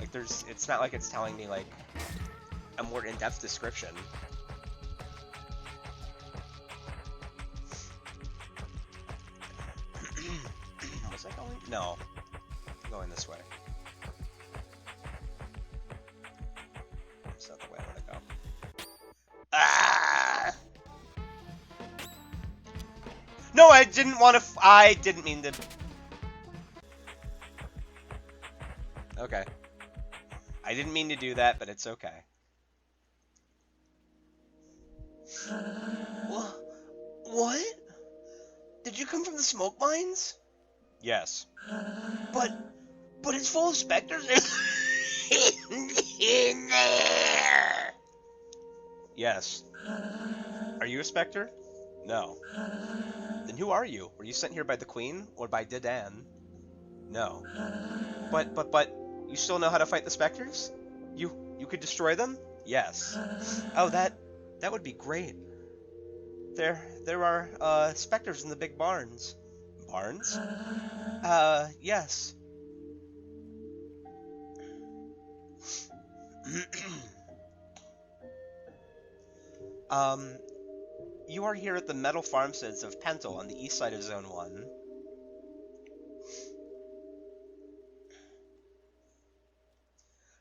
Like, it's not like it's telling me, like, a more in-depth description. Was I going? No. I'm going this way. That's not the way I want to go. Ah! No, I didn't want to. I didn't mean to. Okay. I didn't mean to do that, but it's okay. What? Did you come from the smoke mines? Yes. But it's full of specters in there. Yes. Are you a specter? No. Then who are you? Were you sent here by the Queen or by Dedan? No. But you still know how to fight the specters? You could destroy them? Yes. Oh, that would be great. there are, specters in the big barns. Barns? Yes. um, you are here at the metal farmsteads of Pentel on the east side of Zone 1.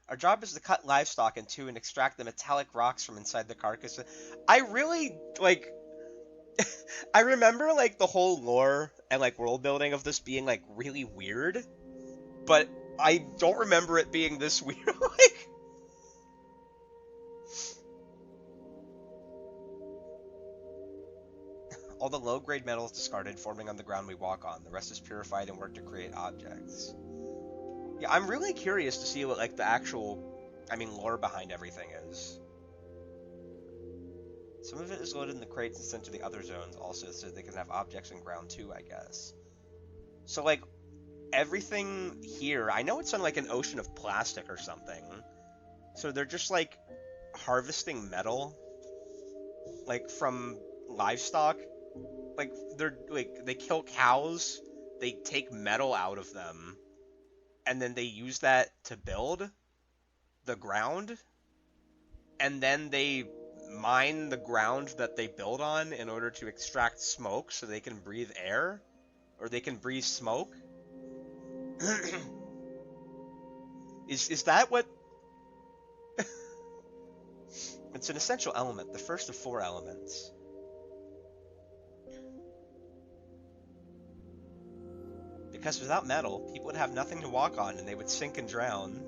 Our job is to cut livestock in two and extract the metallic rocks from inside the carcass. I really, like, I remember, like, the whole lore and, like, world building of this being, like, really weird, but I don't remember it being this weird, like... All the low-grade metal is discarded, forming on the ground we walk on. The rest is purified and worked to create objects. Yeah, I'm really curious to see what, like, the actual, lore behind everything is. Some of it is loaded in the crates and sent to the other zones also, so they can have objects in ground too, I guess. So, like, everything here, I know it's on, like, an ocean of plastic or something. So they're just, like, harvesting metal, like, from livestock. Like, they kill cows, they take metal out of them, and then they use that to build the ground, and then they mine the ground that they build on in order to extract smoke so they can breathe air, or they can breathe smoke. Is that what... It's an essential element, the first of 4 elements. Because without metal, people would have nothing to walk on and they would sink and drown.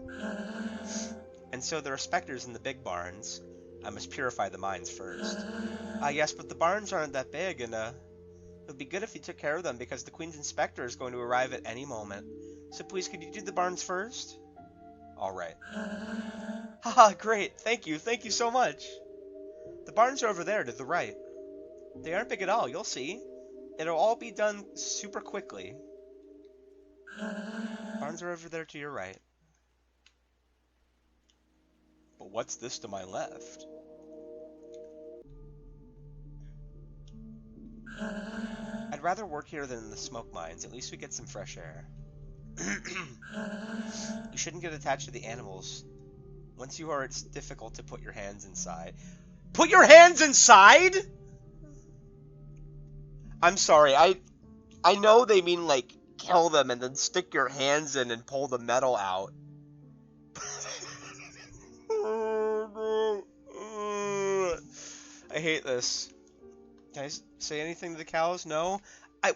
And so there are specters in the big barns. I must purify the mines first. Yes, but the barns aren't that big, and it would be good if you took care of them because the Queen's Inspector is going to arrive at any moment. So please, could you do the barns first? Alright. Haha, great, thank you so much. The barns are over there to the right. They aren't big at all, you'll see. It'll all be done super quickly. Barns are over there to your right. But what's this to my left? I'd rather work here than in the smoke mines. At least we get some fresh air. You shouldn't get attached to the animals. Once you are, it's difficult to put your hands inside. Put your hands inside?! I'm sorry, I know they mean, like, kill them and then stick your hands in and pull the metal out. I hate this. Can I say anything to the cows? No?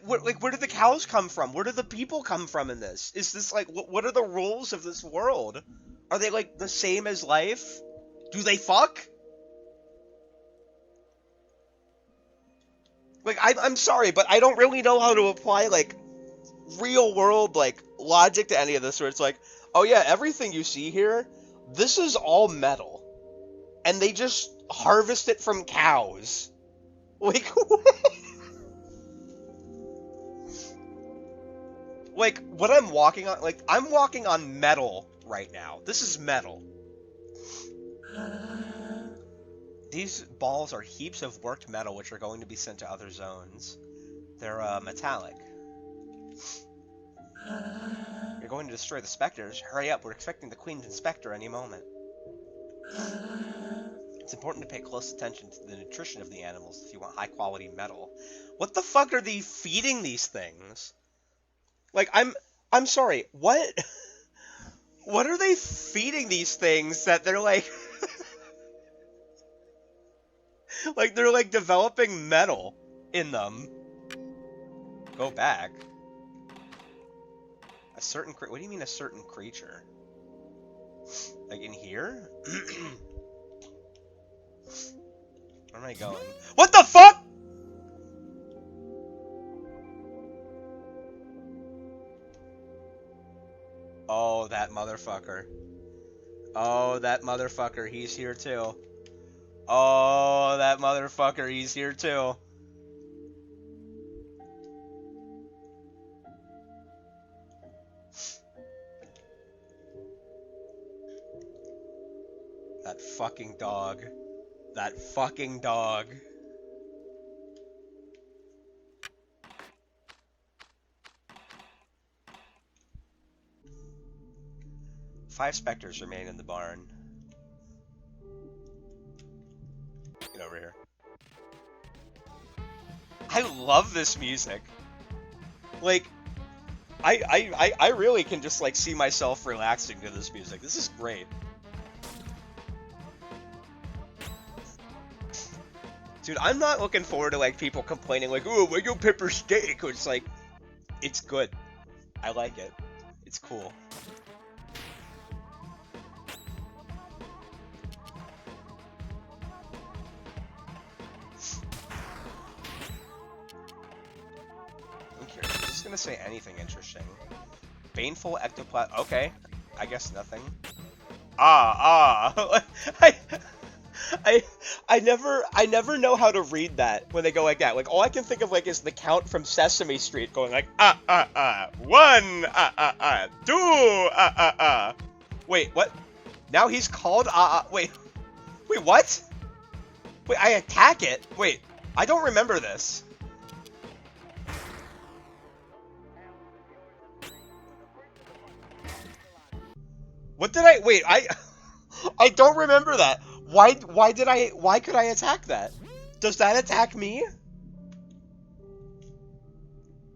Where did the cows come from? Where do the people come from in this? Is this, like, what are the rules of this world? Are they, like, the same as life? Do they fuck? Like, I'm sorry, but I don't really know how to apply, like, real world, like, logic to any of this, where it's like, oh yeah, everything you see here, this is all metal. And they just harvest it from cows. Like, like, what I'm walking on, like, I'm walking on metal right now. This is metal. These balls are heaps of worked metal which are going to be sent to other zones. They're, metallic. You're going to destroy the specters. Hurry up, we're expecting the Queen's Inspector any moment. It's important to pay close attention to the nutrition of the animals if you want high-quality metal. What the fuck are they feeding these things? Like, I'm sorry, what? What are they feeding these things that they're, like... like, they're, like, developing metal in them. Go back. A certain what do you mean a certain creature? Like, in here? Where am I going? What the fuck?! Oh, that motherfucker. Oh, that motherfucker, he's here too. Oh, that motherfucker, he's here too. That fucking dog. That fucking dog. 5 specters remain in the barn. Get over here. I love this music. Like, I really can just, like, see myself relaxing to this music. This is great. Dude, I'm not looking forward to, like, people complaining, like, oh, why don't pepper steak? It's like, it's good. I like it. It's cool. I'm curious. Is this gonna say anything interesting? Baneful ectoplasm. Okay. I guess nothing. I never know how to read that when they go like that. Like, all I can think of, like, is the Count from Sesame Street going like, 1, 2, Wait, what? Now he's called, wait, what? Wait, I attack it? Wait, I don't remember this. What did wait, I don't remember that. Why could I attack that? Does that attack me?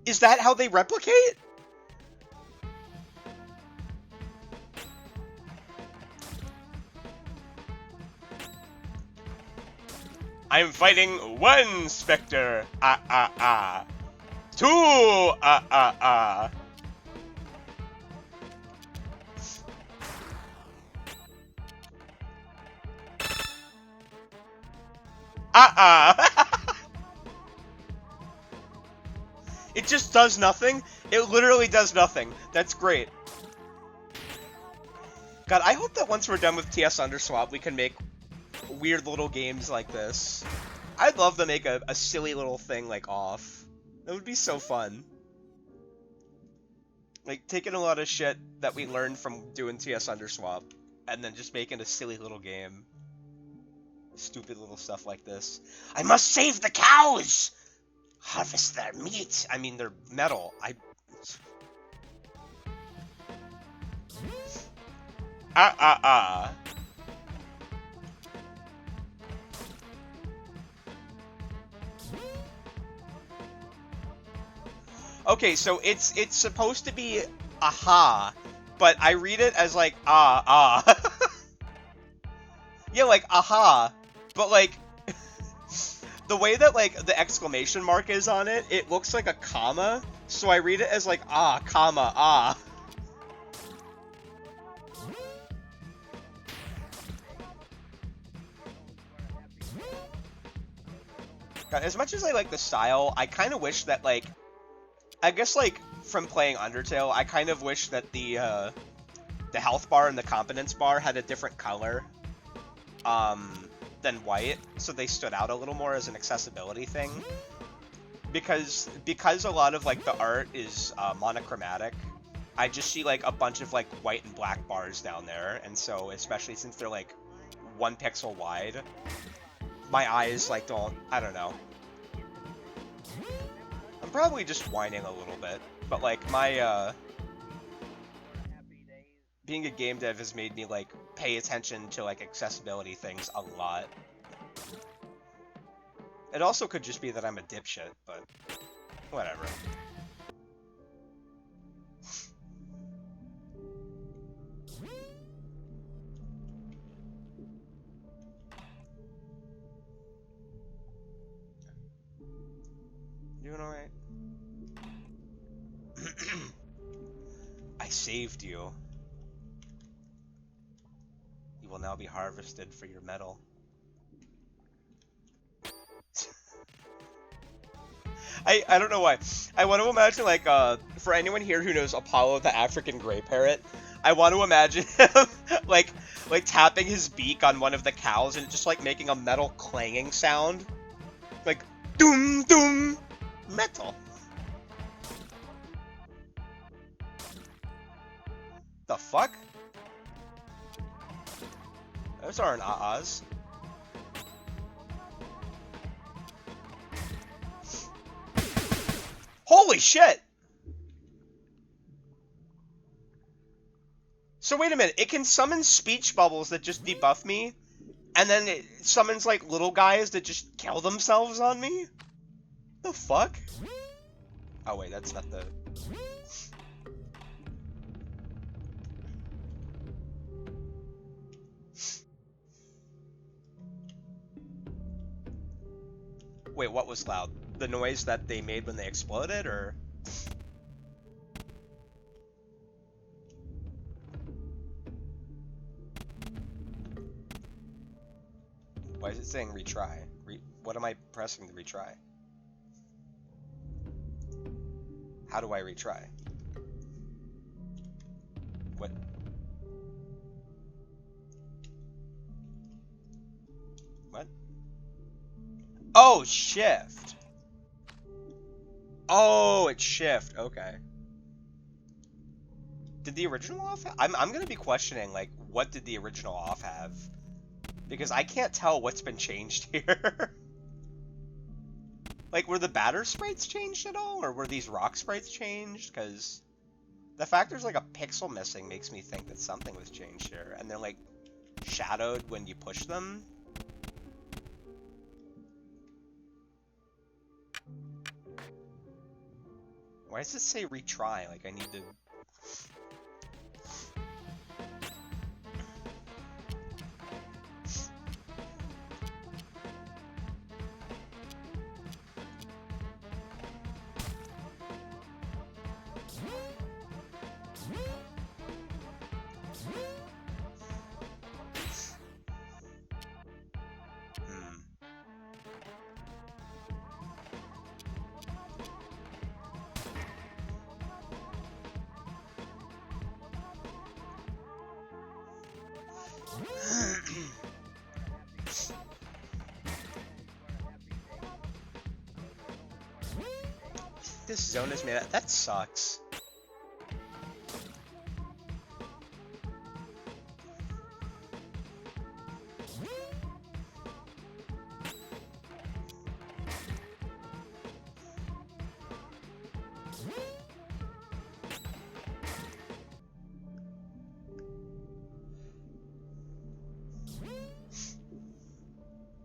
Is that how they replicate? I'm fighting 1 specter. 2. It just does nothing. It literally does nothing. That's great. God, I hope that once we're done with TS Underswap, we can make weird little games like this. I'd love to make a silly little thing like OFF. That would be so fun. Like, taking a lot of shit that we learned from doing TS Underswap, and then just making a silly little game. Stupid little stuff like this. I must save the cows! Harvest their meat! I mean, their metal. Okay, so it's supposed to be aha, but I read it as like Yeah, like aha, but like the way that like the exclamation mark is on it, it looks like a comma, so I read it as like comma, God, as much as I like the style, I kind of wish that, like, I guess, like, from playing Undertale, I kind of wish that the health bar and the competence bar had a different color, than white, so they stood out a little more as an accessibility thing. Because a lot of, like, the art is, monochromatic, I just see, like, a bunch of, like, white and black bars down there, and so, especially since they're, like, 1 pixel wide, my eyes, like, I don't know. I'm probably just whining a little bit, but, like, my, being a game dev has made me, like, pay attention to, like, accessibility things a lot. It also could just be that I'm a dipshit, but whatever. Doing alright? I saved you. You will now be harvested for your metal. I don't know why. I want to imagine, like, for anyone here who knows Apollo the African gray parrot, I want to imagine him, like tapping his beak on one of the cows and just, like, making a metal clanging sound. Like, doom, doom, metal. The fuck? Those aren't ahs. Holy shit! So wait a minute, it can summon speech bubbles that just debuff me, and then it summons like little guys that just kill themselves on me? The fuck? Oh wait, that's not the... Wait, what was loud? The noise that they made when they exploded, or...? Why is it saying retry? What am I pressing to retry? How do I retry? What? What? Oh, shift! Oh, it's shift, okay. Did the original off I'm gonna be questioning, like, what did the original off have? Because I can't tell what's been changed here. Like, were the batter sprites changed at all? Or were these rock sprites changed? Because the fact there's, like, a pixel missing makes me think that something was changed here. And they're, like, shadowed when you push them. Why does it say retry? Like, I need to... This zone is made out. That sucks.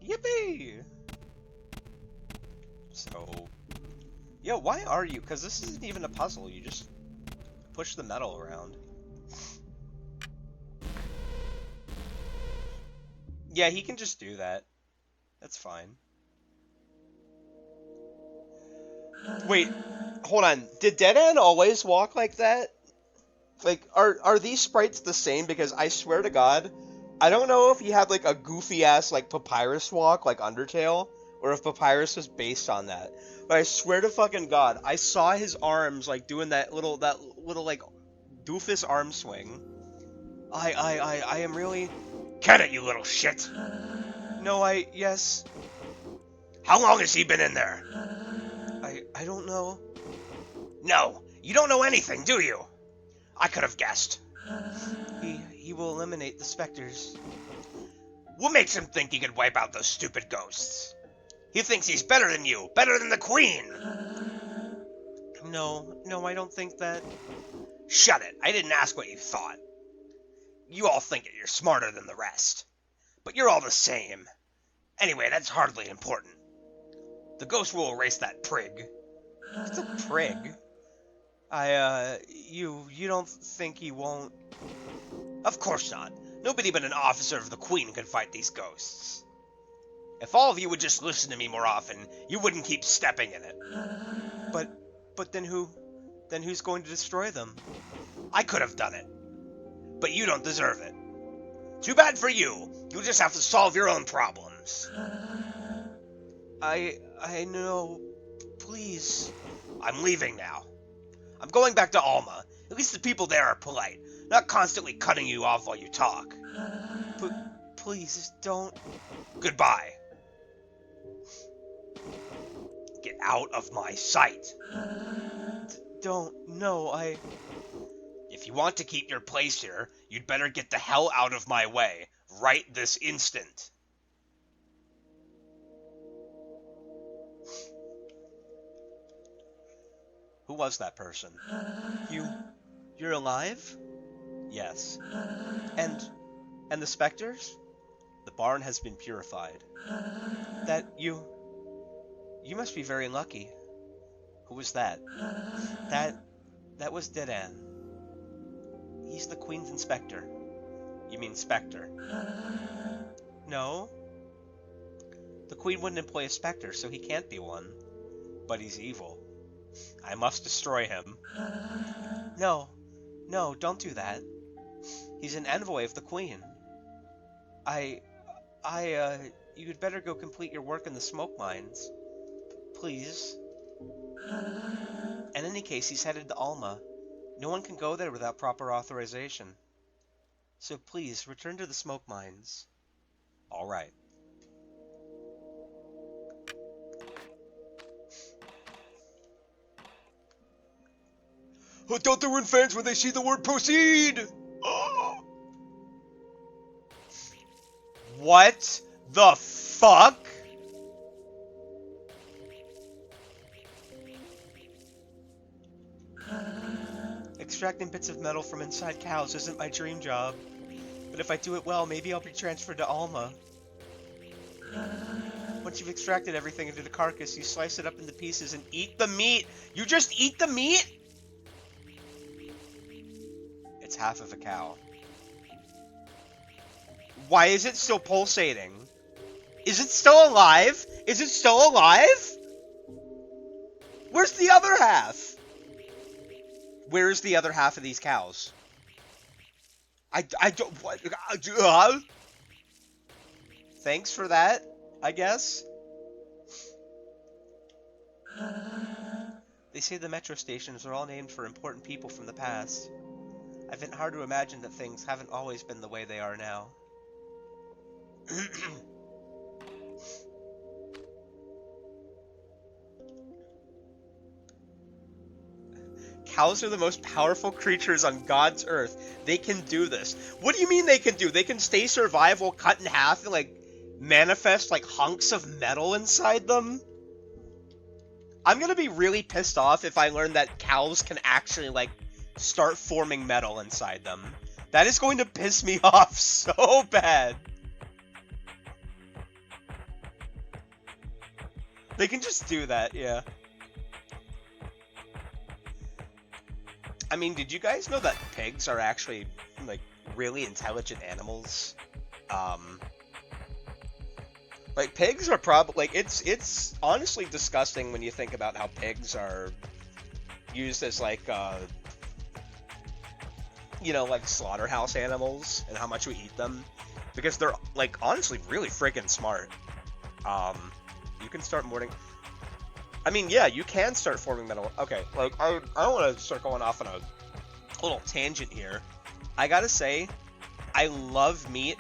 Yippee! So... yeah, why are you? Because this isn't even a puzzle, you just push the metal around. Yeah, he can just do that. That's fine. Wait, hold on. Did Dead End always walk like that? Like, are these sprites the same? Because I swear to God, I don't know if he had like a goofy ass like Papyrus walk like Undertale, or if Papyrus was based on that. But I swear to fucking God, I saw his arms like doing that little like doofus arm swing. I am really... Can it, you little shit! No, yes. How long has he been in there? I don't know. No, you don't know anything, do you? I could have guessed. He will eliminate the specters. What makes him think he could wipe out those stupid ghosts? He thinks he's better than you, better than the Queen! No, I don't think that. Shut it, I didn't ask what you thought. You all think you're smarter than the rest. But you're all the same. Anyway, that's hardly important. The ghost will erase that prig. It's a prig. You don't think he won't? Of course not. Nobody but an officer of the Queen can fight these ghosts. If all of you would just listen to me more often, you wouldn't keep stepping in it. But then who's going to destroy them? I could have done it. But you don't deserve it. Too bad for you. You'll just have to solve your own problems. I know. Please. I'm leaving now. I'm going back to Alma. At least the people there are polite, not constantly cutting you off while you talk. Please, don't. Goodbye. Get out of my sight. Don't. No, If you want to keep your place here, you'd better get the hell out of my way, right this instant. Who was that person? You're alive? Yes. And the specters? The barn has been purified. That you must be very lucky. Who was that? That was Dedan. He's the Queen's inspector. You mean Spectre? No. The Queen wouldn't employ a Spectre, so he can't be one. But he's evil. I must destroy him. No, don't do that. He's an envoy of the Queen. You'd better go complete your work in the smoke mines. Please. In any case, he's headed to Alma. No one can go there without proper authorization. So please, return to the smoke mines. Alright. Don't ruin fans when they see the word proceed! Oh. What the fuck? Extracting bits of metal from inside cows isn't my dream job. But if I do it well, maybe I'll be transferred to Alma. Once you've extracted everything into the carcass, you slice it up into pieces and eat the meat! You just eat the meat?! It's half of a cow. Why is it still pulsating? Is it still alive? Is it still alive? Where's the other half? Where's the other half of these cows? I don't... What? Thanks for that, I guess. They say the metro stations are all named for important people from the past. I find it hard to imagine that things haven't always been the way they are now. Cows are the most powerful creatures on God's earth. They can do this. What do you mean they can do? They can stay survival, cut in half, and like manifest like hunks of metal inside them? I'm gonna be really pissed off if I learn that cows can actually like start forming metal inside them. That is going to piss me off so bad. They can just do that, yeah. I mean, did you guys know that pigs are actually, like, really intelligent animals? Like, pigs are probably, like, it's honestly disgusting when you think about how pigs are used as, like, you know, like, slaughterhouse animals, and how much we eat them. Because they're, like, honestly really freaking smart. You can start morning... I mean, yeah, you can start forming metal. Okay, like, I don't want to start going off on a little tangent here. I gotta say, I love meat.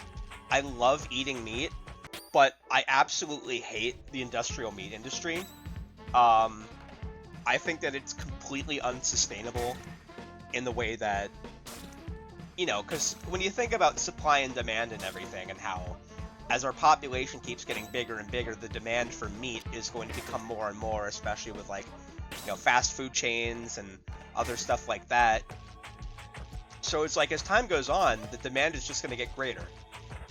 I love eating meat, but I absolutely hate the industrial meat industry. I think that it's completely unsustainable in the way that, you know, because when you think about supply and demand and everything, and how as our population keeps getting bigger and bigger, the demand for meat is going to become more and more, especially with, like, you know, fast food chains and other stuff like that. So it's like, as time goes on, the demand is just going to get greater.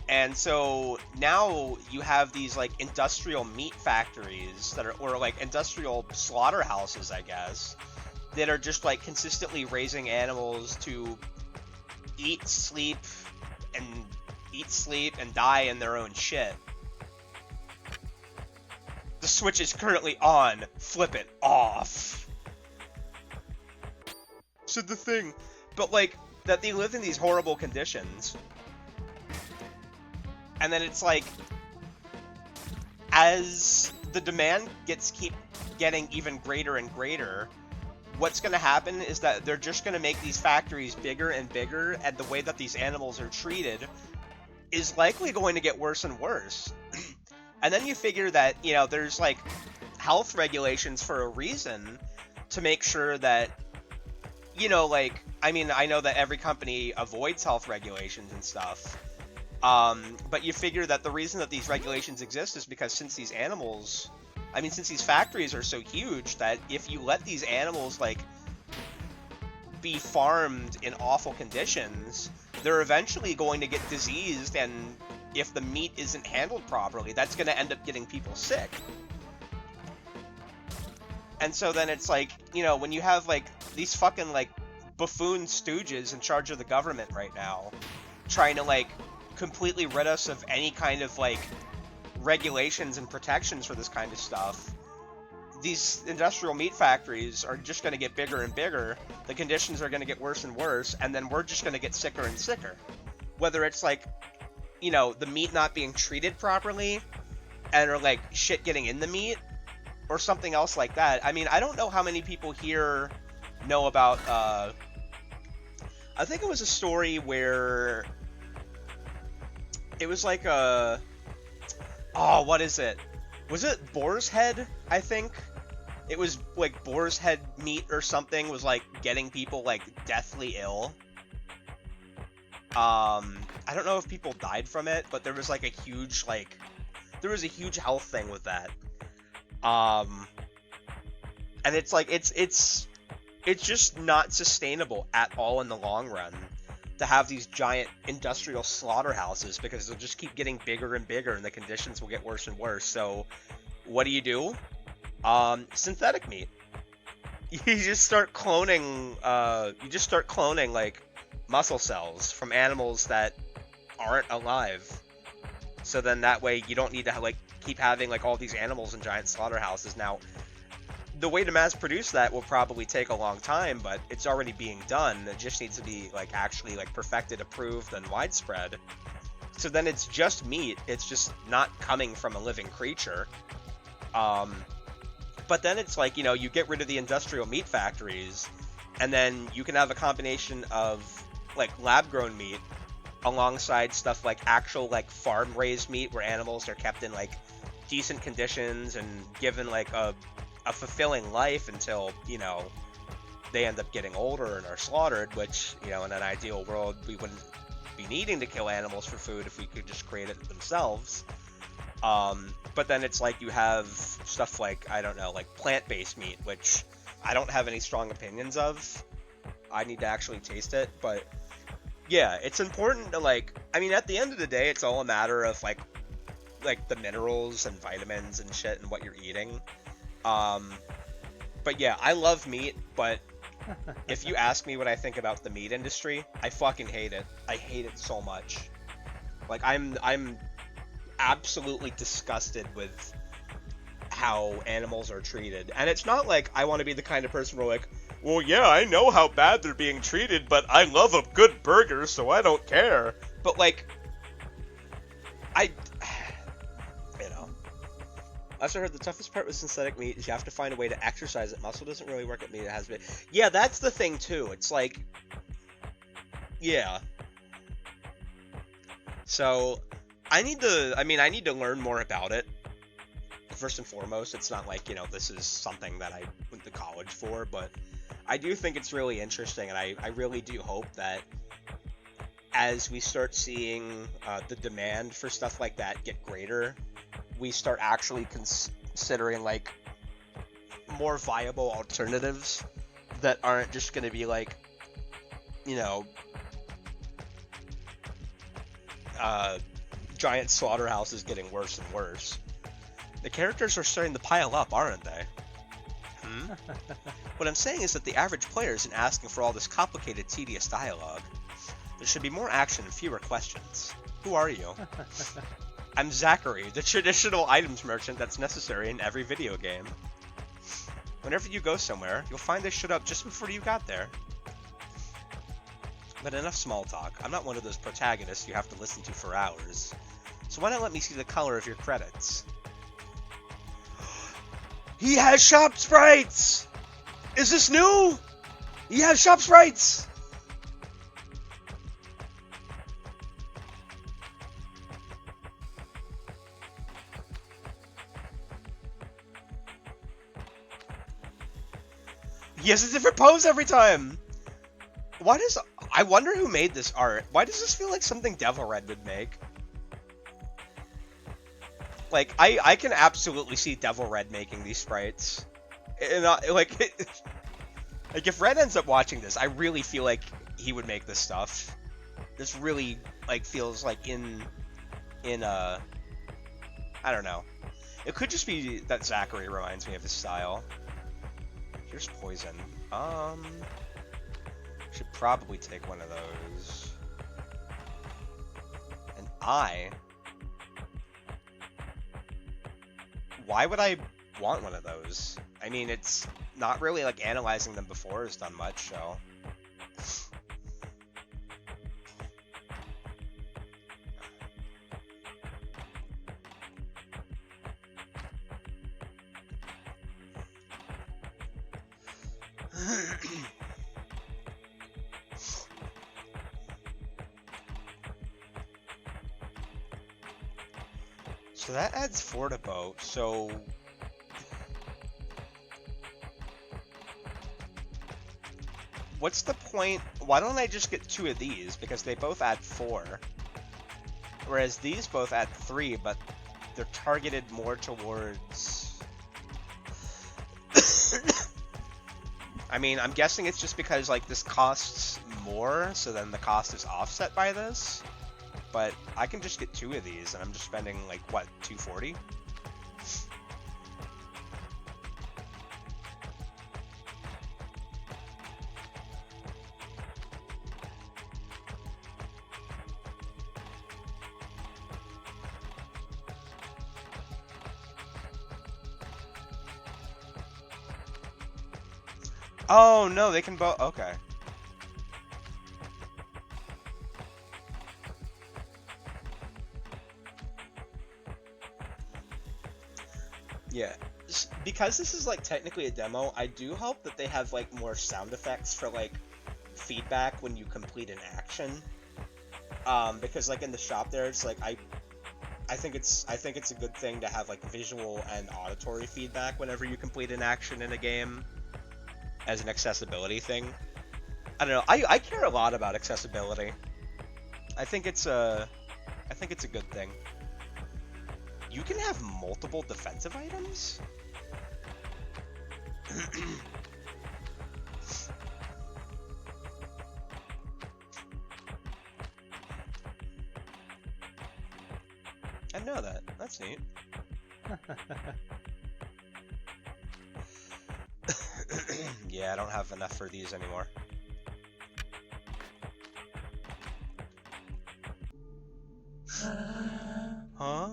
And so now you have these, like, industrial meat factories that are, or like industrial slaughterhouses, I guess, that are just like consistently raising animals to eat, sleep, and die in their own shit. The switch is currently on. Flip it off. So the thing, but like, that they live in these horrible conditions. And then it's like, as the demand keep getting even greater and greater, what's going to happen is that they're just going to make these factories bigger and bigger, and the way that these animals are treated is likely going to get worse and worse. And then you figure that, you know, there's like health regulations for a reason to make sure that, you know, like, I mean, I know that every company avoids health regulations and stuff. But you figure that the reason that these regulations exist is because since these factories are so huge, that if you let these animals, like, be farmed in awful conditions, they're eventually going to get diseased, and if the meat isn't handled properly, that's going to end up getting people sick. And so then it's like, you know, when you have like these fucking like buffoon stooges in charge of the government right now, trying to like completely rid us of any kind of like regulations and protections for this kind of stuff, these industrial meat factories are just going to get bigger and bigger, the conditions are going to get worse and worse, and then we're just going to get sicker and sicker. Whether it's like, you know, the meat not being treated properly, and or like shit getting in the meat, or something else like that. I mean, I don't know how many people here know about, I think it was a story where it was like a, oh, what is it? Was it boar's head, I think? It was like boar's head meat or something was like getting people like deathly ill. I don't know if people died from it, but there was like a huge like, there was a huge health thing with that. And it's like, it's just not sustainable at all in the long run to have these giant industrial slaughterhouses, because they'll just keep getting bigger and bigger and the conditions will get worse and worse. So what do? Synthetic meat. You just start cloning, like muscle cells from animals that aren't alive. So then that way you don't need to like keep having like all these animals in giant slaughterhouses. Now, the way to mass produce that will probably take a long time, but it's already being done. It just needs to be like actually like perfected, approved, and widespread. So then it's just meat. It's just not coming from a living creature. But then it's like, you know, you get rid of the industrial meat factories, and then you can have a combination of like lab-grown meat alongside stuff like actual like farm-raised meat, where animals are kept in like decent conditions and given like a fulfilling life until, you know, they end up getting older and are slaughtered, which, you know, in an ideal world, we wouldn't be needing to kill animals for food if we could just create it themselves. But then it's like you have stuff like, I don't know, like plant-based meat, which I don't have any strong opinions of. I need to actually taste it, but yeah, it's important to like, I mean, at the end of the day, it's all a matter of like the minerals and vitamins and shit and what you're eating. But yeah, I love meat, but if you ask me what I think about the meat industry, I fucking hate it. I hate it so much. Like, I'm absolutely disgusted with how animals are treated. And it's not like I want to be the kind of person where like, well, yeah, I know how bad they're being treated, but I love a good burger, so I don't care. But like, you know. I also heard the toughest part with synthetic meat is you have to find a way to exercise it. Muscle doesn't really work at meat. It has been. Yeah, that's the thing too. It's like, yeah. So, I need to learn more about it. First and foremost, it's not like, you know, this is something that I went to college for, but I do think it's really interesting, and I really do hope that as we start seeing the demand for stuff like that get greater, we start actually considering like more viable alternatives that aren't just going to be like, you know, giant slaughterhouses getting worse and worse. The characters are starting to pile up, aren't they? What I'm saying is that the average player isn't asking for all this complicated, tedious dialogue. There should be more action and fewer questions. Who are you? I'm Zachary, the traditional items merchant that's necessary in every video game. Whenever you go somewhere, you'll find they showed up just before you got there. But enough small talk. I'm not one of those protagonists you have to listen to for hours. So why not let me see the color of your credits? He has shop sprites! Is this new? He has shop sprites! He has a different pose every time! Why does... I wonder who made this art. Why does this feel like something Devil Red would make? Like, I can absolutely see Devil Red making these sprites. And, like, Like, if Red ends up watching this, I really feel like he would make this stuff. This really, like, feels like in I don't know. It could just be that Zachary reminds me of his style. Here's poison. Should probably take one of those. And why would I want one of those? I mean, it's not really like analyzing them before has done much, so. So that adds 4 to boat, so... What's the point? Why don't I just get 2 of these? Because they both add 4. Whereas these both add 3, but they're targeted more towards... I mean, I'm guessing it's just because, like, this costs more, so then the cost is offset by this. But I can just get 2 of these, and I'm just spending, like, what, 240? Oh, no, they can both... Okay. Yeah, because this is like technically a demo, I do hope that they have like more sound effects for like feedback when you complete an action. Because like in the shop there, it's like I think it's a good thing to have like visual and auditory feedback whenever you complete an action in a game as an accessibility thing. I don't know. I care a lot about accessibility. I think it's a good thing. You can have multiple defensive items? I know that. That's neat. Yeah, I don't have enough for these anymore. Huh?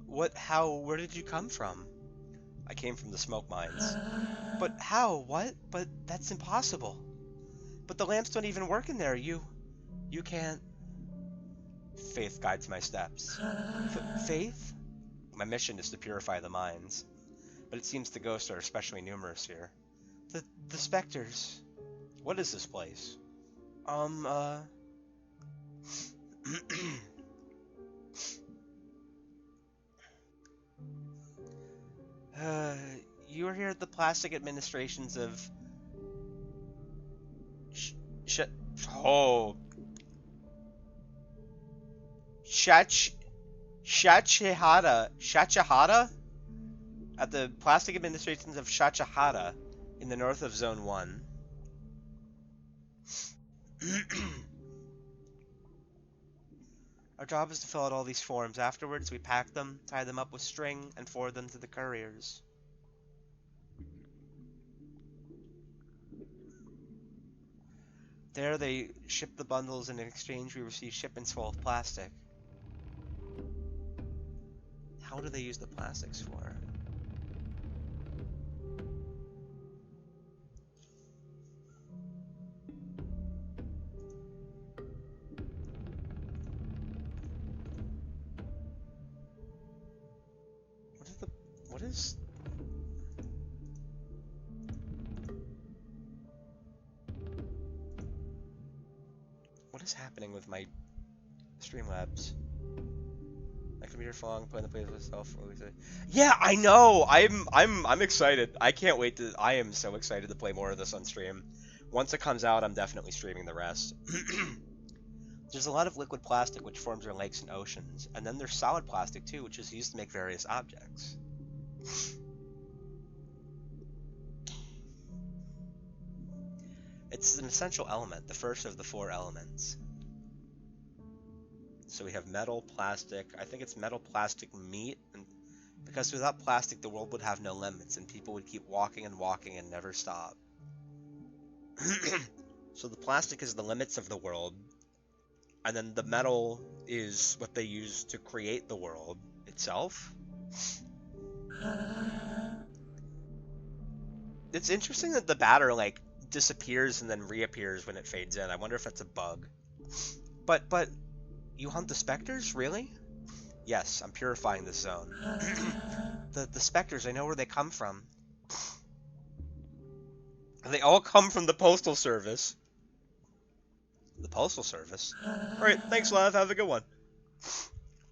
What? How? Where did you come from? I came from the smoke mines. But how? What? But that's impossible. But the lamps don't even work in there. You can't. Faith guides my steps. Faith? My mission is to purify the mines. But it seems the ghosts are especially numerous here. The specters. What is this place? You were here at the plastic administrations of... Shachihara? At the plastic administrations of Shachihara in the north of Zone 1. Our job is to fill out all these forms. Afterwards, we pack them, tie them up with string, and forward them to the couriers. There they ship the bundles, and in exchange we receive shipments full of plastic. How do they use the plastics for? What is... What is happening with my Streamlabs? My computer falling, playing the place myself. Yeah, I know. I'm excited. I can't wait to. I am so excited to play more of this on stream. Once it comes out, I'm definitely streaming the rest. There's a lot of liquid plastic which forms our lakes and oceans, and then there's solid plastic too, which is used to make various objects. It's an essential element, the first of the 4 elements. So we have metal, plastic. I think it's metal, plastic, meat. And because without plastic, the world would have no limits, and people would keep walking and walking and never stop. So the plastic is the limits of the world, and then the metal is what they use to create the world itself. It's interesting that the batter, like, disappears and then reappears when it fades in. I wonder if that's a bug. But you hunt the specters? Really? Yes, I'm purifying this zone. The specters, I know where they come from. They all come from the Postal Service. The Postal Service? Alright, thanks, love. Have a good one.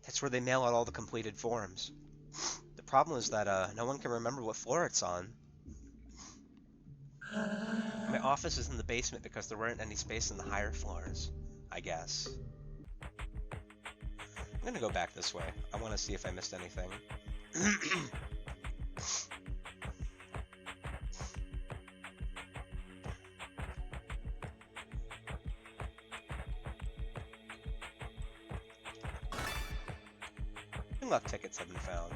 That's where they mail out all the completed forms. The problem is that no one can remember what floor it's on. My office is in the basement because there weren't any space in the higher floors, I guess. I'm gonna go back this way. I want to see if I missed anything. Luck tickets have been found.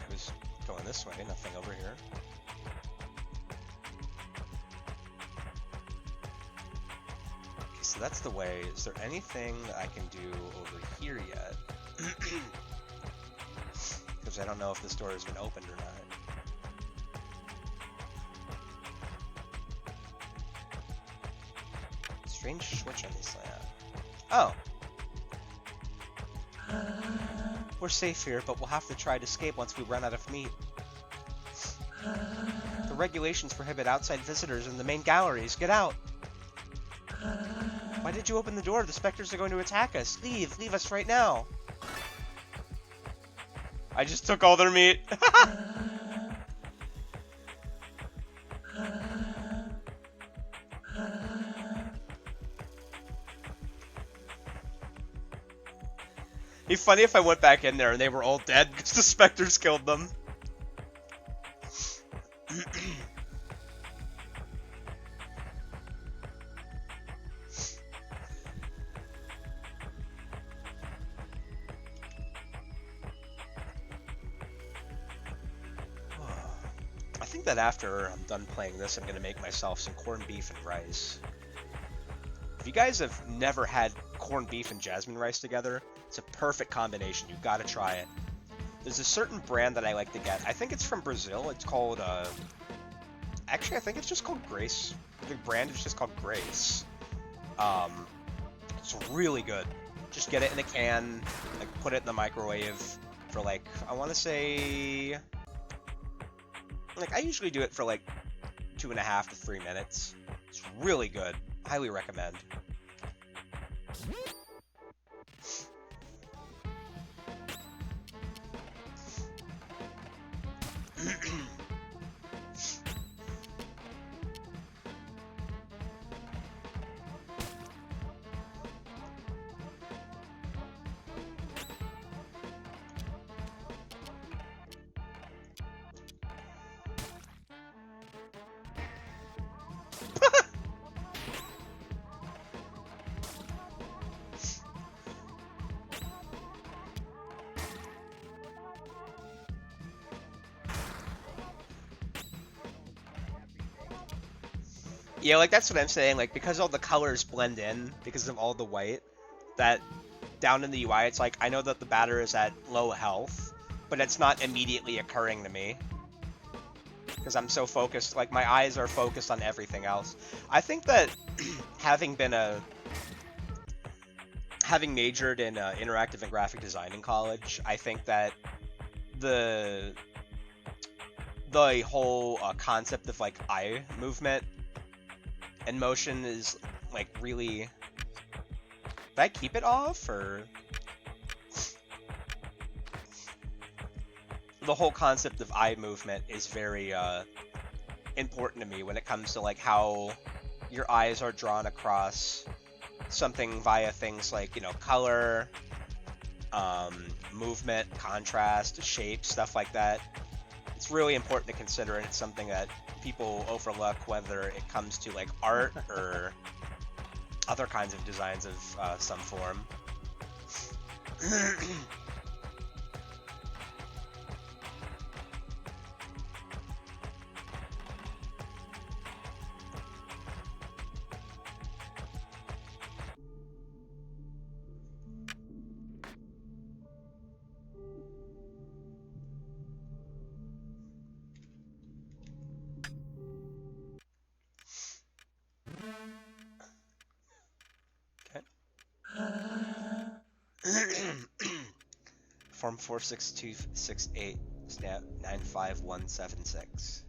Who's going this way? Nothing over here. Okay, so that's the way. Is there anything that I can do over here yet? Because I don't know if this door has been opened or not. Strange switch on this lamp. Oh! We're safe here, but we'll have to try to escape once we run out of meat. The regulations prohibit outside visitors in the main galleries. Get out! Why did you open the door? The specters are going to attack us. Leave! Leave us right now! I just took all their meat. It'd be funny if I went back in there and they were all dead because the specters killed them. I think that after I'm done playing this, I'm going to make myself some corned beef and rice. If you guys have never had corned beef and jasmine rice together, it's a perfect combination. You've got to try it. There's a certain brand that I like to get. I think it's from Brazil. It's called, actually, I think it's just called Grace. The brand is just called Grace. It's really good. Just get it in a can, like, put it in the microwave for, like, I want to say... Like, I usually do it for, like, 2.5 to 3 minutes. It's really good. Highly recommend. Yeah, like that's what I'm saying. Like because all the colors blend in because of all the white, that down in the UI, it's like I know that the batter is at low health, but it's not immediately occurring to me because I'm so focused. Like my eyes are focused on everything else. I think that having been a having majored in interactive and graphic design in college, I think that the the whole concept of like eye movement and motion is like really. Did I keep it off or the whole concept of eye movement is very important to me when it comes to like how your eyes are drawn across something via things like color, movement, contrast, shape, stuff like that. It's really important to consider, and it's something that people overlook whether it comes to like art or other kinds of designs of some form. Form 46268, stamp 95176.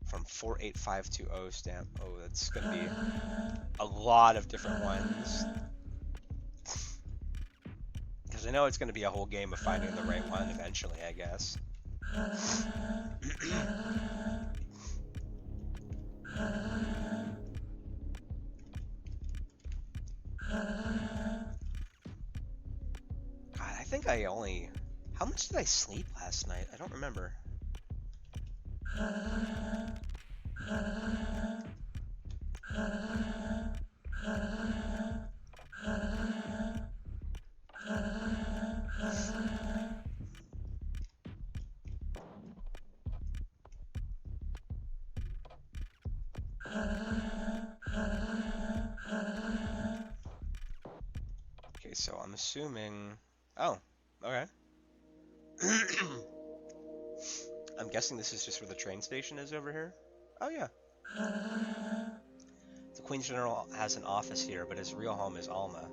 From 48520, stamp. Oh, that's gonna be a lot of different ones. Because I know it's gonna be a whole game of finding the right one eventually, I guess. God, I think I only... How much did I sleep last night? I don't remember. Okay, so I'm assuming... Oh, okay. I'm guessing this is just where the train station is over here? Oh, yeah. The Queen's General has an office here, but his real home is Alma.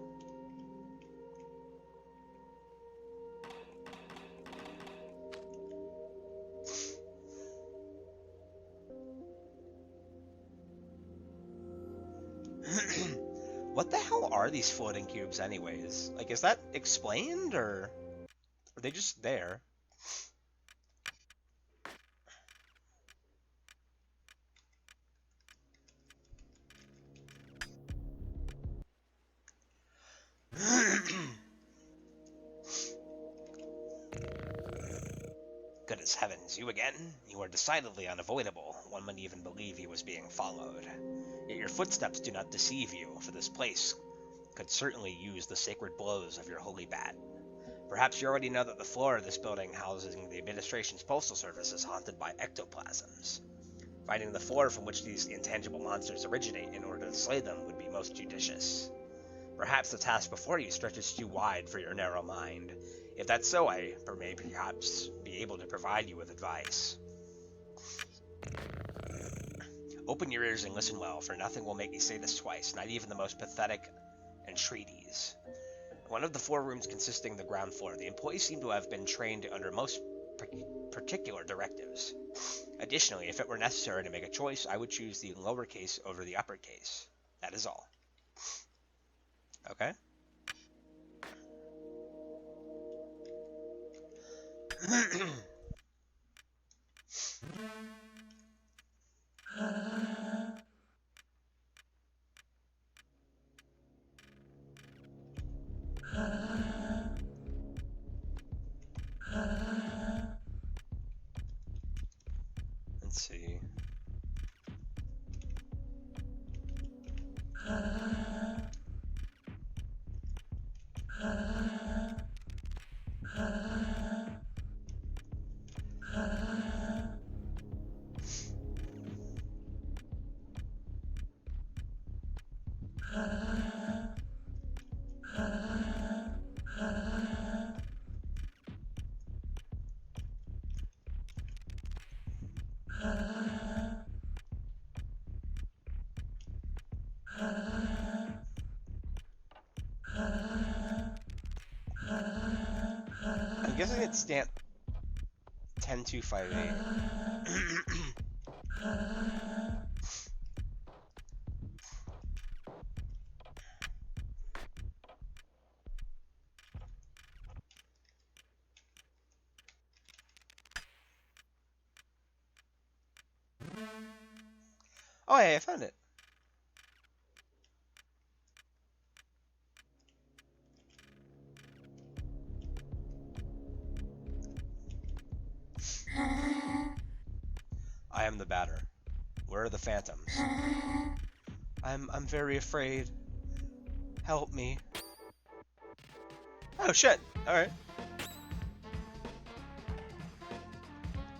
What the hell are these floating cubes anyways? Like, is that explained, or are they just there? Good as heavens, you again? You are decidedly unavoidable. One might even believe he was being followed. Yet your footsteps do not deceive you, for this place could certainly use the sacred blows of your holy bat. Perhaps you already know that the floor of this building housing the administration's postal service is haunted by ectoplasms. Finding the floor from which these intangible monsters originate in order to slay them would be most judicious. Perhaps the task before you stretches too wide for your narrow mind. If that's so, I may perhaps be able to provide you with advice. Open your ears and listen well, for nothing will make me say this twice, not even the most pathetic entreaties. One of the 4 rooms consisting of the ground floor, the employees seem to have been trained under most particular directives. Additionally, if it were necessary to make a choice, I would choose the lowercase over the uppercase. That is all. Okay. Let's see. guessing it's stamp 10258. Oh, hey, I found it. I am the batter. Where are the phantoms? I'm very afraid. Help me. Oh shit. Alright.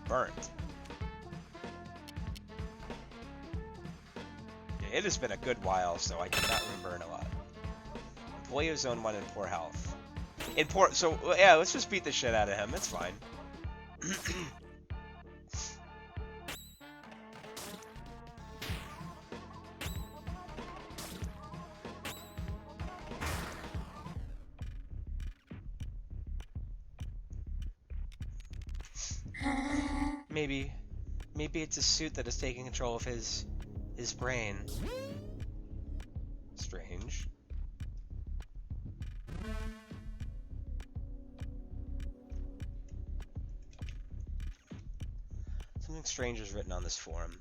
Burnt. Yeah, it has been a good while, so I cannot remember a lot. Employee of Zone 1 in poor health. So, yeah, let's just beat the shit out of him. It's fine. Maybe it's a suit that is taking control of his brain. Strange. Something strange is written on this forum.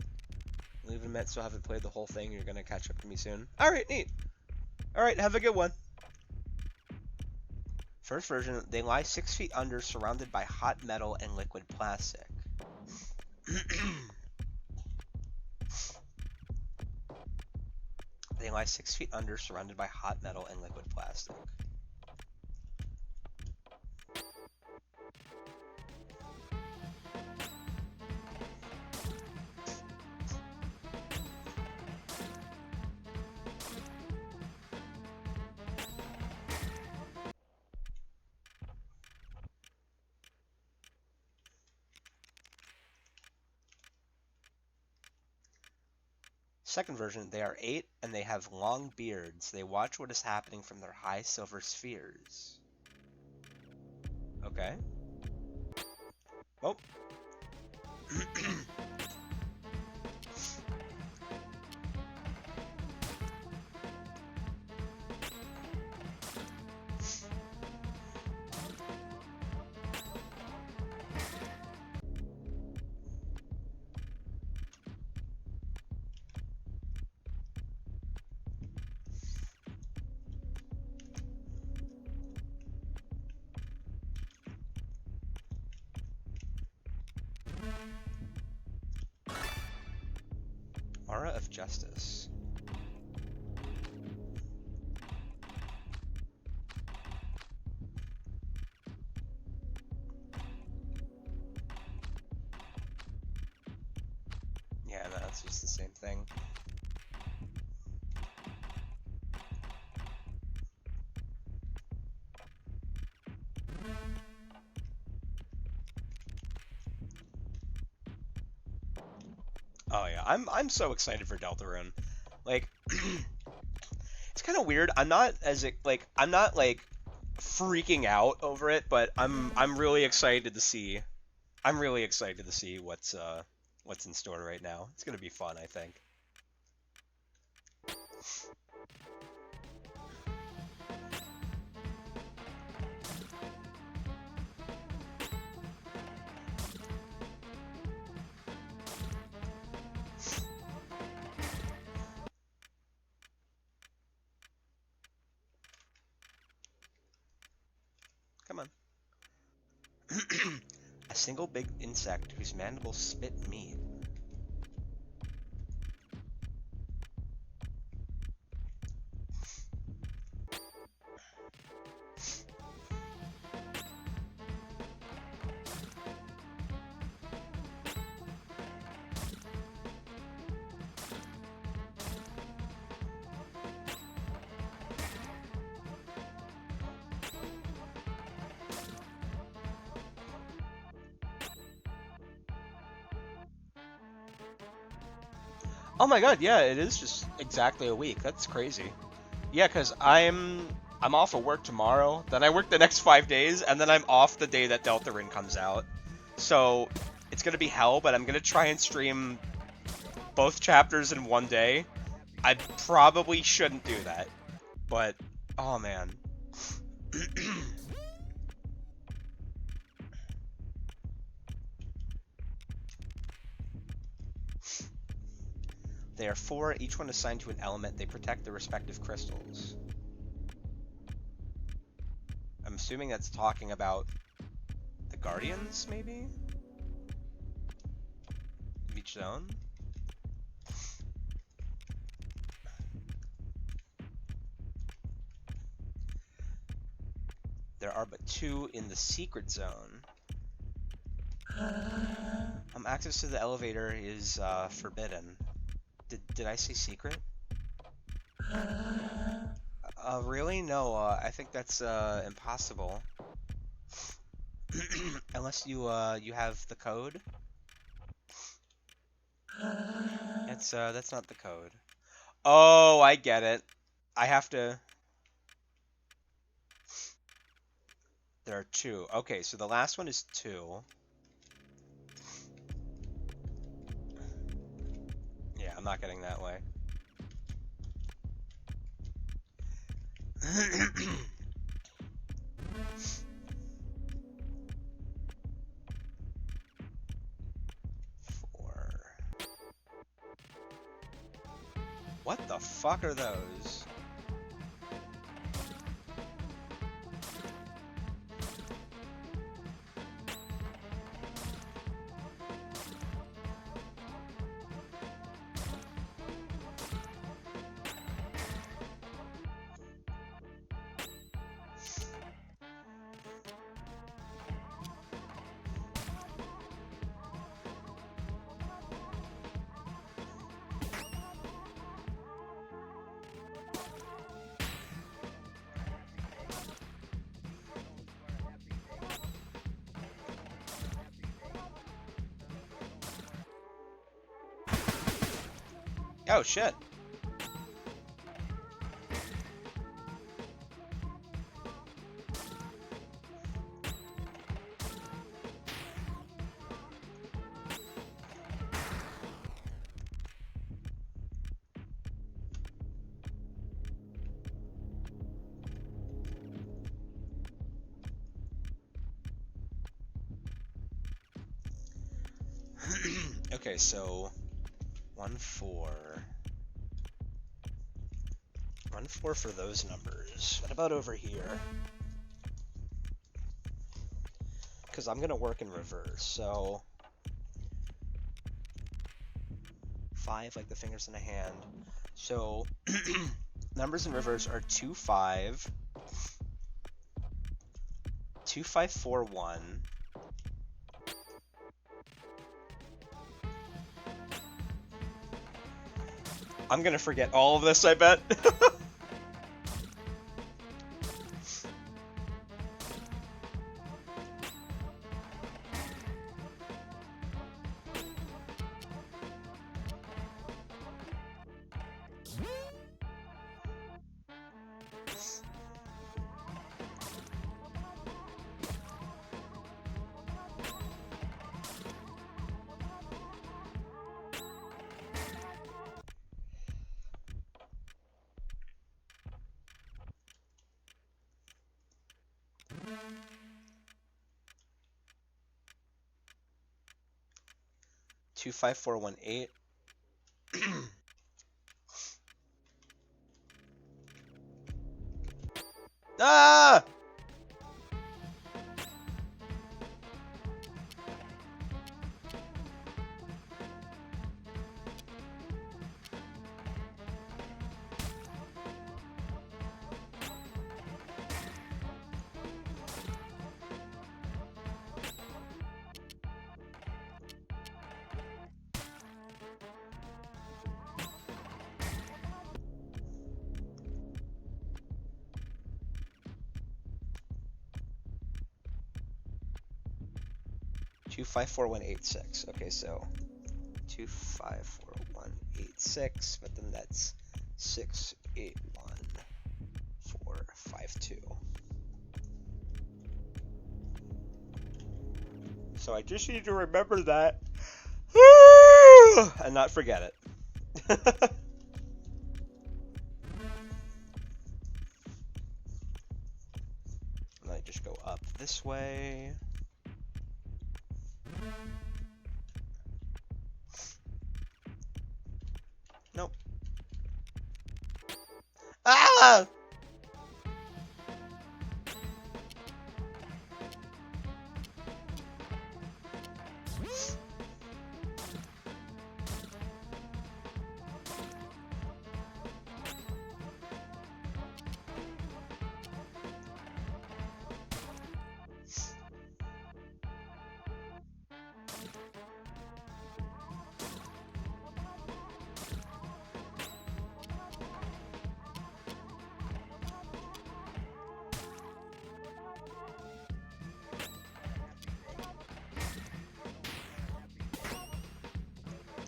Leave it admit, so haven't played the whole thing. You're gonna catch up to me soon. Alright, neat. Alright, have a good one. First version, they lie 6 feet under, surrounded by hot metal and liquid plastic. They lie 6 feet under, surrounded by hot metal and liquid plastic. Second version, they are 8 and they have long beards. They watch what is happening from their high silver spheres. Okay. Oh. Aura of Justice. Yeah, no, it's just the same thing. Oh yeah, I'm so excited for Deltarune. Like, it's kind of weird. I'm not freaking out over it, but I'm really excited to see. I'm really excited to see what's in store right now. It's gonna be fun, I think. Come on. A single big insect whose mandibles spit meat. Oh my god, yeah, it is just exactly a week. That's crazy. Yeah, because I'm I'm off of work tomorrow, then I work the next 5 days, and then I'm off the day that Deltarune comes out. So it's gonna be hell, but I'm gonna try and stream both chapters in one day. I probably shouldn't do that, but oh man. They are 4, each one assigned to an element. They protect their respective crystals. I'm assuming that's talking about the Guardians, maybe? Of each zone? There are but 2 in the secret zone. Access to the elevator is forbidden. Did I say secret? Really? No, I think that's impossible. Unless you have the code. That's not the code. Oh, I get it. I have to... There are 2. Okay, so the last one is 2. Yeah, I'm not getting that way. What the fuck are those? Oh shit. Okay, so 1-4. 1-4 for those numbers. What about over here? Because I'm gonna work in reverse, so 5 like the fingers in a hand. So numbers in reverse are 2-5, 2-5-4-1. I'm gonna forget all of this, I bet. 2-5-4-1-8. Ah! Two, 5-4-1-8-6. Okay, so 2-5-4-1-8-6, but then that's 6-8-1-4. 5-2. So I just need to remember that and not forget it. And I just go up this way. Nope. Ah!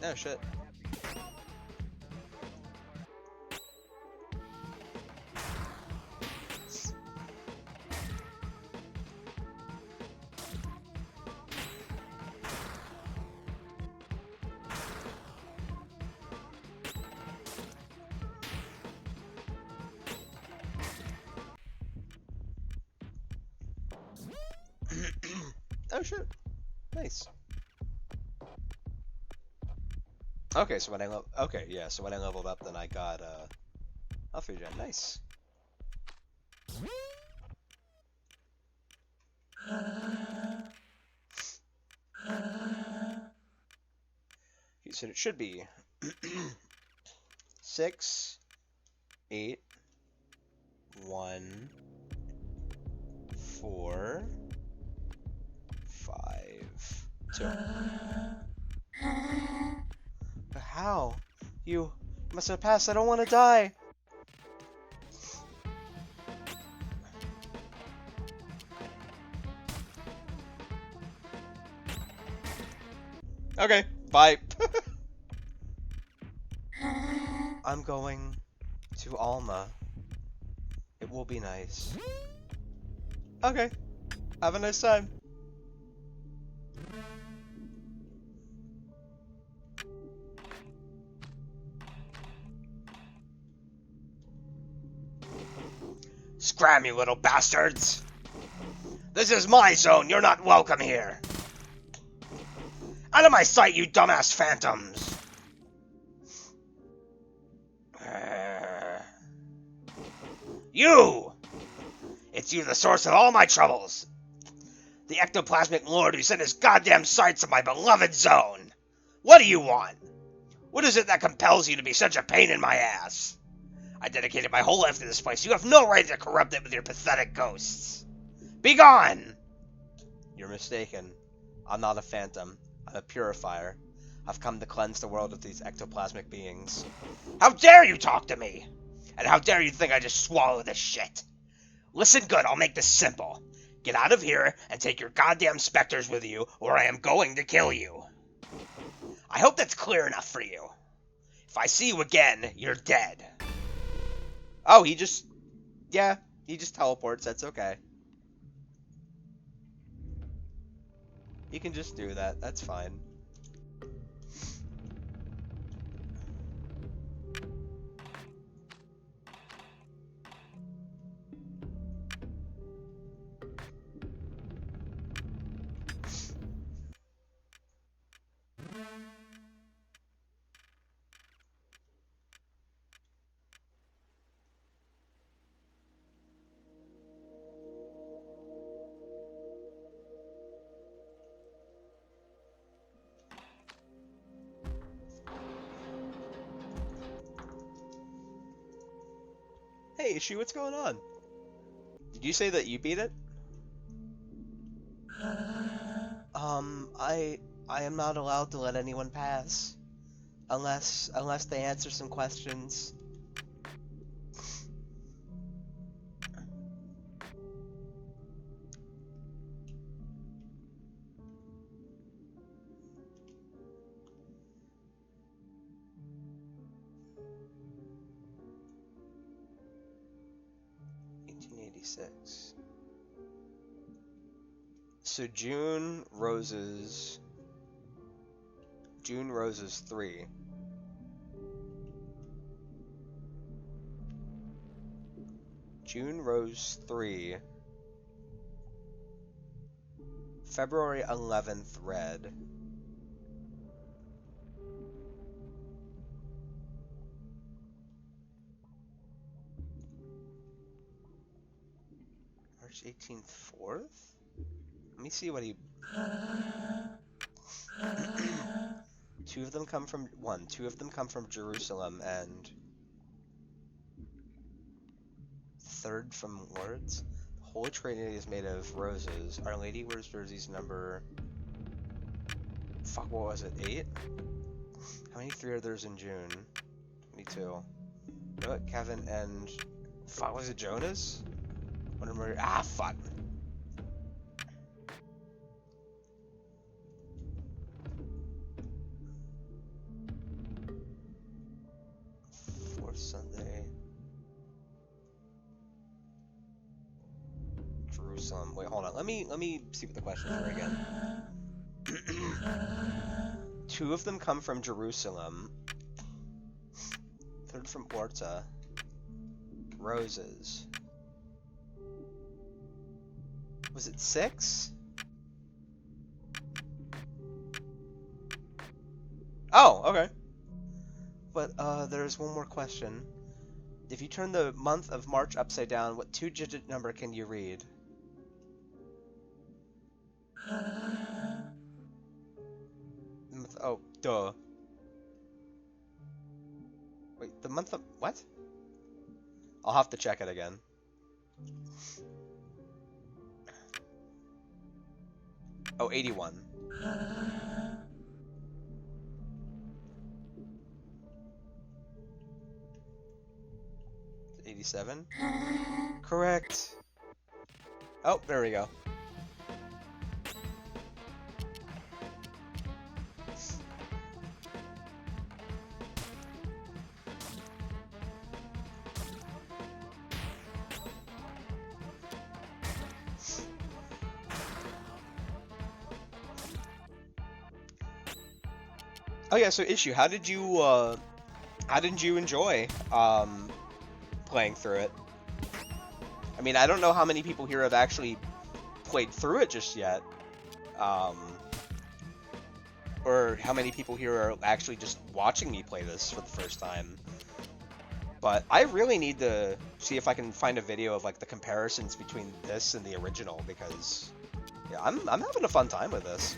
Oh shit. Oh shit. Nice. Okay, so when I so when I leveled up, then I got Alpha Gen. Nice. So it should be 6, 8, 1, 4, 5, 2. How? You must have passed. I don't want to die. Okay, bye. I'm going to Alma. It will be nice. Okay, have a nice time. Scram, you little bastards! This is my zone, you're not welcome here! Out of my sight, you dumbass phantoms! You! It's you the source of all my troubles! The ectoplasmic lord who sent his goddamn sights to my beloved zone! What do you want? What is it that compels you to be such a pain in my ass? I dedicated my whole life to this place. You have no right to corrupt it with your pathetic ghosts. Be gone! You're mistaken. I'm not a phantom. I'm a purifier. I've come to cleanse the world of these ectoplasmic beings. How dare you talk to me? And how dare you think I just swallow this shit? Listen good, I'll make this simple. Get out of here and take your goddamn specters with you, or I am going to kill you. I hope that's clear enough for you. If I see you again, you're dead. Oh, he just teleports. That's okay. You can just do that. That's fine. Hey, Ishi, what's going on? Did you say that you beat it? I am not allowed to let anyone pass unless they answer some questions. 86. So June roses 3. June rose 3. February 11th red. March 18th 4th? Let me see what he... Two of them come from Jerusalem, and third from Lourdes. The Holy Trinity is made of roses. Our Lady wears jerseys number... Fuck, what was it? 8? How many 3 are there in June? 22. You know what? Kevin and... Fuck, was it Jonas? Fuck. Fourth Sunday. Jerusalem. Wait, hold on. Let me see what the questions were again. 2 of them come from Jerusalem. Third from Orta. Roses. Was it 6? Oh, okay. But there's one more question. If you turn the month of March upside down, what 2-digit number can you read? Oh, duh. Wait, the month of... What? I'll have to check it again. Oh, 81. 87? Correct. Oh, there we go. Oh yeah, so Issue, how did you enjoy playing through it? I mean, I don't know how many people here have actually played through it just yet, or how many people here are actually just watching me play this for the first time. But I really need to see if I can find a video of like the comparisons between this and the original, because yeah, I'm having a fun time with this.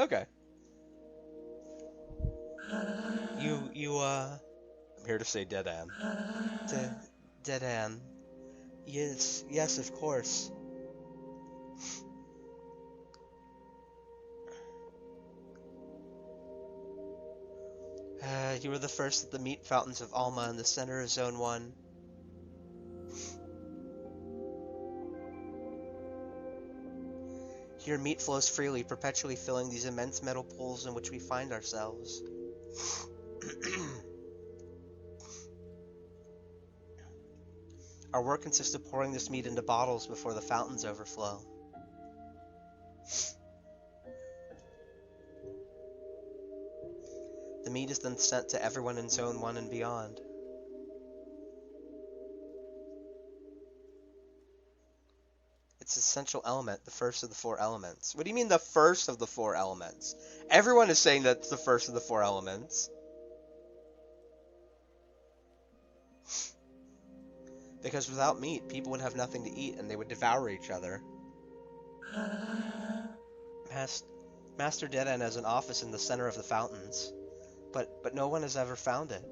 Okay. I'm here to say Dead Ann. Dead Ann. Yes, of course. You were the first at the meat fountains of Alma in the center of Zone 1. Here meat flows freely, perpetually filling these immense metal pools in which we find ourselves. Our work consists of pouring this meat into bottles before the fountains overflow. The meat is then sent to everyone in Zone 1 and beyond. It's an essential element, the first of the 4 elements. What do you mean the first of the 4 elements? Everyone is saying that it's the first of the 4 elements. Because without meat, people would have nothing to eat and they would devour each other. Master Deaden has an office in the center of the fountains, but no one has ever found it.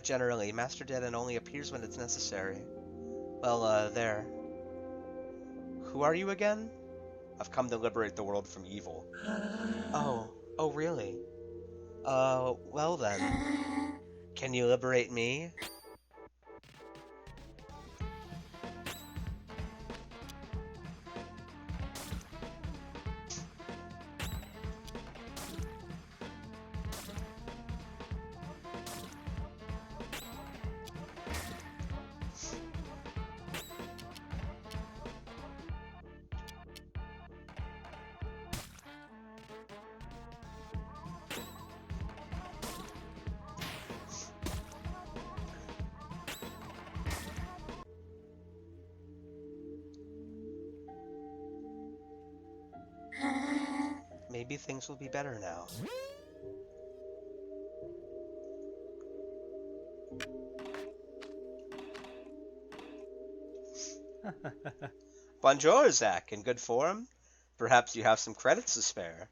Generally, Master Deaden only appears when it's necessary. Well, there. Who are you again? I've come to liberate the world from evil. Oh really? Well then. Can you liberate me? maybe things will be better now. Bonjour, Zach. In good form? Perhaps you have some credits to spare.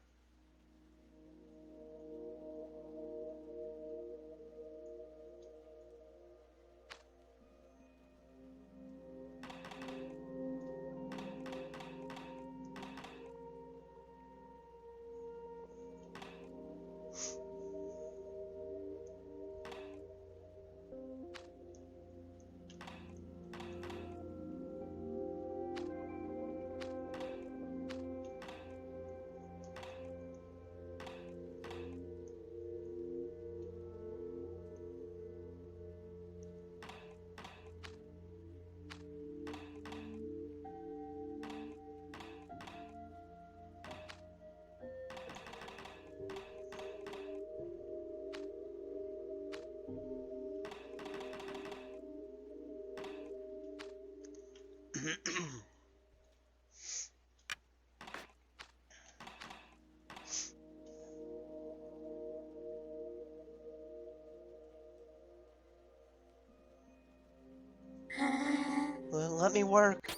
Well, let me work.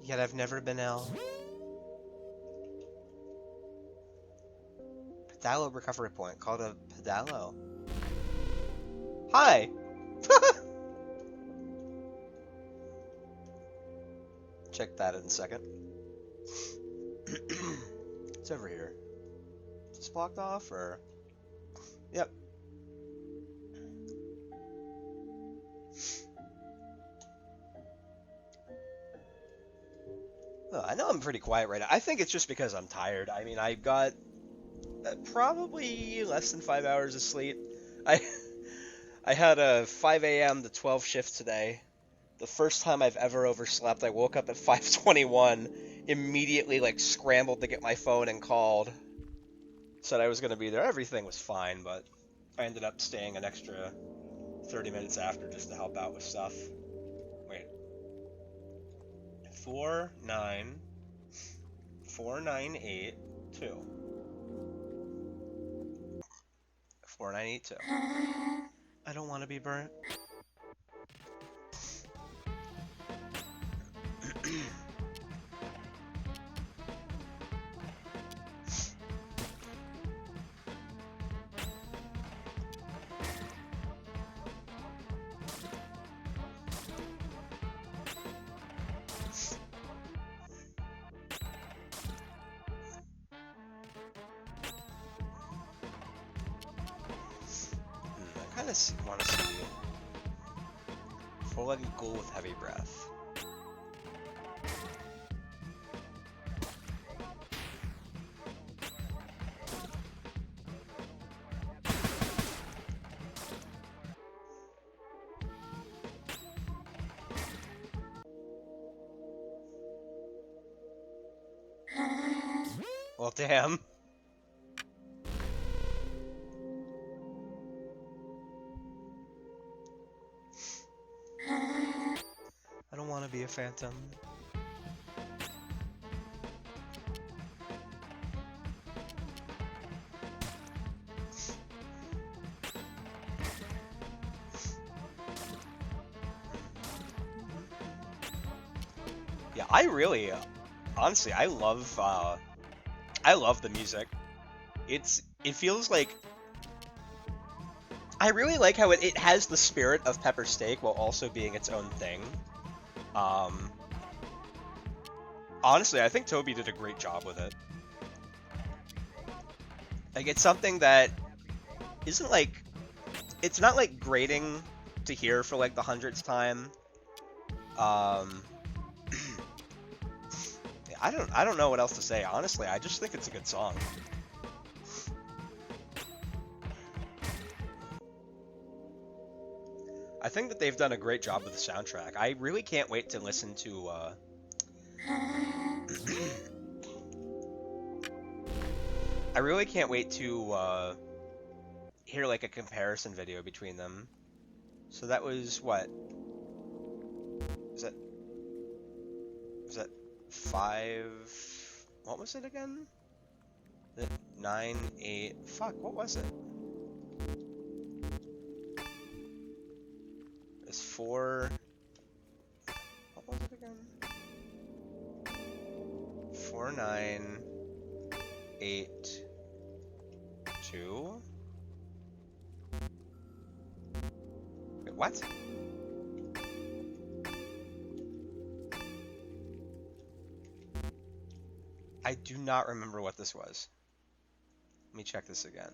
Yet I've never been ill. Pedalo recovery point. Called a Pedalo. Hi! Check that in a second. It's over here. Is this blocked off, or? Yep. Oh, I know I'm pretty quiet right now. I think it's just because I'm tired. I mean, I got probably less than 5 hours of sleep. I I had a 5 a.m. to 12 shift today. The first time I've ever overslept. I woke up at 5:21, immediately like scrambled to get my phone and called. Said I was going to be there. Everything was fine, but I ended up staying an extra 30 minutes after just to help out with stuff. Wait. 4982. 4982. I don't want to be burnt. I kind of want to see before letting go with heavy breath. Well, damn. I don't want to be a phantom. Yeah, I really, honestly, I love the music. It feels like, I really like how it has the spirit of Pepper Steak while also being its own thing. Honestly, I think Toby did a great job with it. Like, it's something that isn't like, it's not like grating to hear for like the 100th time. I don't know what else to say. Honestly, I just think it's a good song. I think that they've done a great job with the soundtrack. I really can't wait to listen to. I really can't wait to hear like a comparison video between them. So that was what? Was that? Was that 5? What was it again? The 9, 8. Fuck. What was it? It's 4. What was it again? 4, 9, 8, 2. Wait, what? I do not remember what this was. Let me check this again.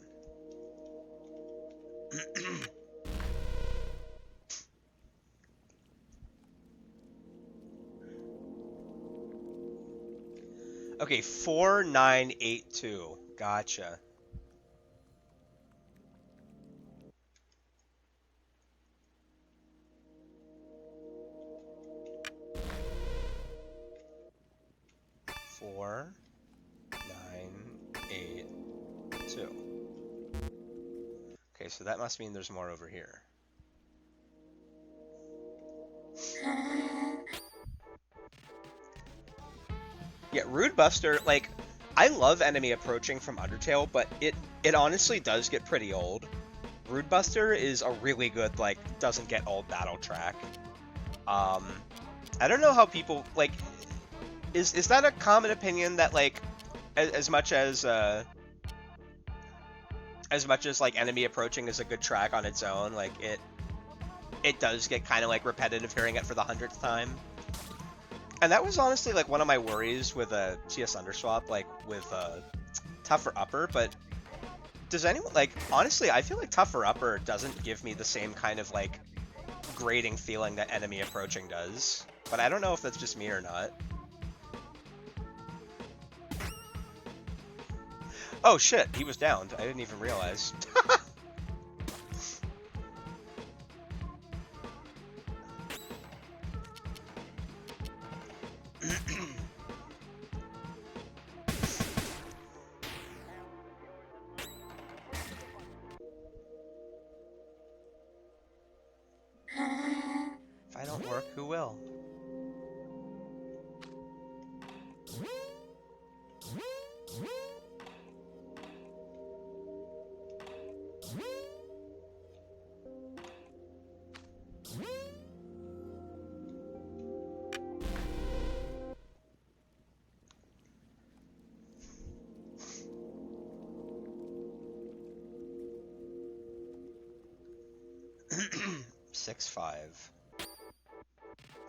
Okay, 4982. Gotcha. Four, 9, 8, 2. Okay, so that must mean there's more over here. Yeah, Rude Buster, like, I love enemy approaching from Undertale, but it honestly does get pretty old. Rude Buster is a really good, like, doesn't get old battle track. I don't know how people, like, is that a common opinion that, like, as much as like enemy approaching is a good track on its own, like it does get kind of like repetitive hearing it for the 100th time. And that was honestly like one of my worries with a CS Underswap, like with Tougher Upper. But does anyone, like, honestly, I feel like Tougher Upper doesn't give me the same kind of like grating feeling that enemy approaching does. But I don't know if that's just me or not. Oh shit, he was downed. I didn't even realize. If I don't work, who will? Six, 5.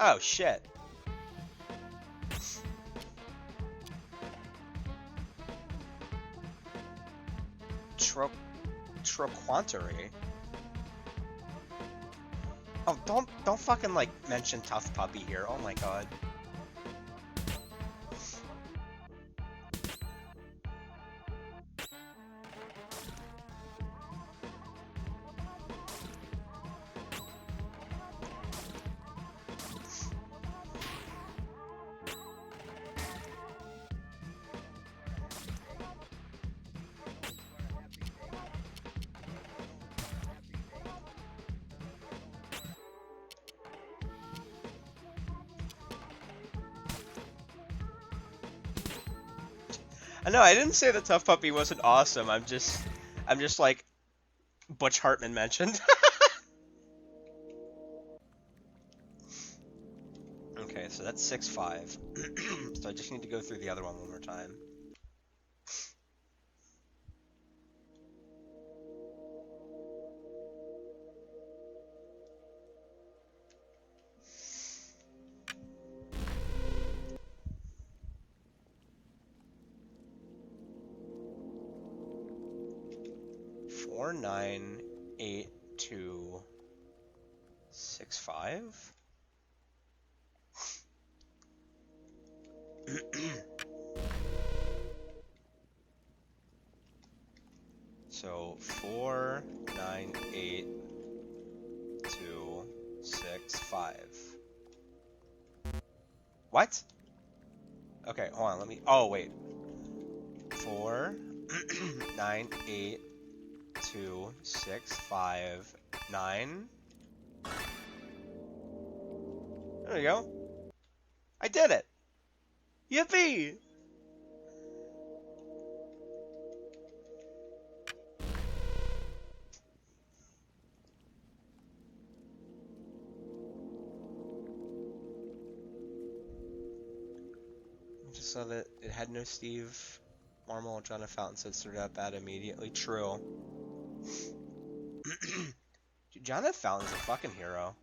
Oh shit. Troquantery. Oh, don't fucking like mention Tough Puppy here. Oh my god. No, I didn't say that Tough Puppy wasn't awesome. I'm just like Butch Hartman mentioned. Okay, so that's 6, 5. So I just need to go through the other one more time. Four, 9, 8, 2, 6, 5. So 4, 9, 8, 2, 6, 5. What? Okay, hold on, let me... Oh, wait. 4, 9, 8, 2, 6, 5, 9. There we go. I did it! Yippee! Just saw that it had no Steve. Marmal, John of Fountain said started up at immediately. True. Dude, John of Fountain's a fucking hero.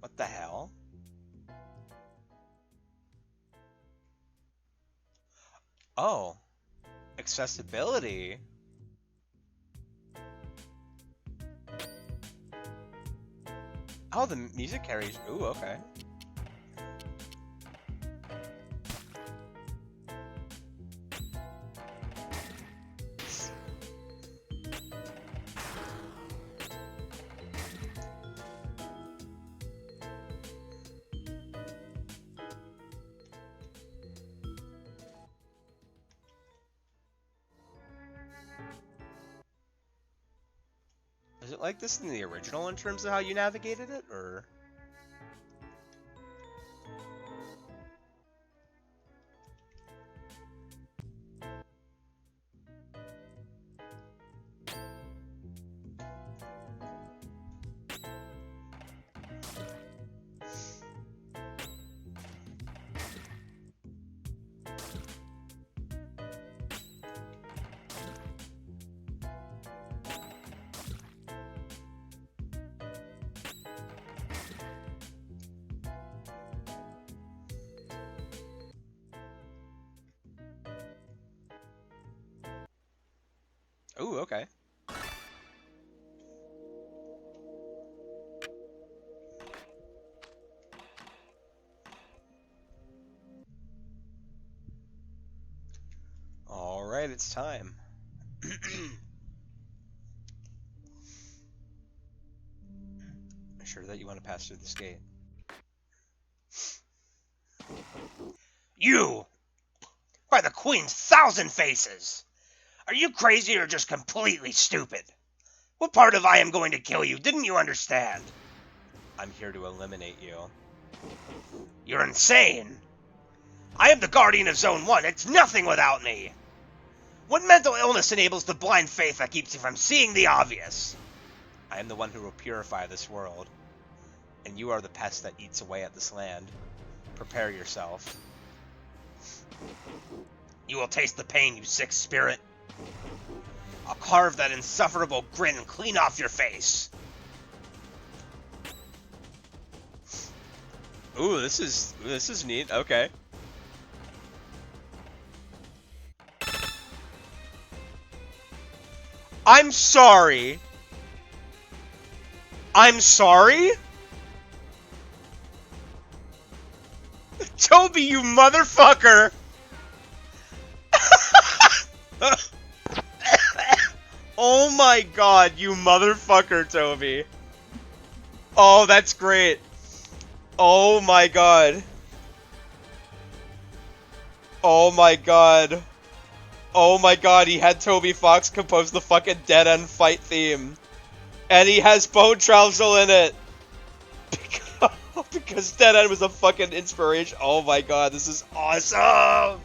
What the hell? Oh. Accessibility. Oh, the music carries. Ooh, okay. Is it like this in the original in terms of how you navigated it, or? Ooh, okay. Alright, it's time. Sure that you want to pass through this gate. You! By the Queen's 1,000 faces! Are you crazy or just completely stupid? What part of I am going to kill you didn't you understand? I'm here to eliminate you. You're insane! I am the Guardian of Zone 1. It's nothing without me! What mental illness enables the blind faith that keeps you from seeing the obvious? I am the one who will purify this world. And you are the pest that eats away at this land. Prepare yourself. You will taste the pain, you sick spirit. I'll carve that insufferable grin clean off your face. Ooh, this is neat. Okay. I'm sorry. I'm sorry? Toby, you motherfucker! Oh my god, you motherfucker, Toby. Oh, that's great. Oh my god. Oh my god. Oh my god, he had Toby Fox compose the fucking Dead End fight theme. And he has Bone Trousel in it. Because Dead End was a fucking inspiration. Oh my god, this is awesome!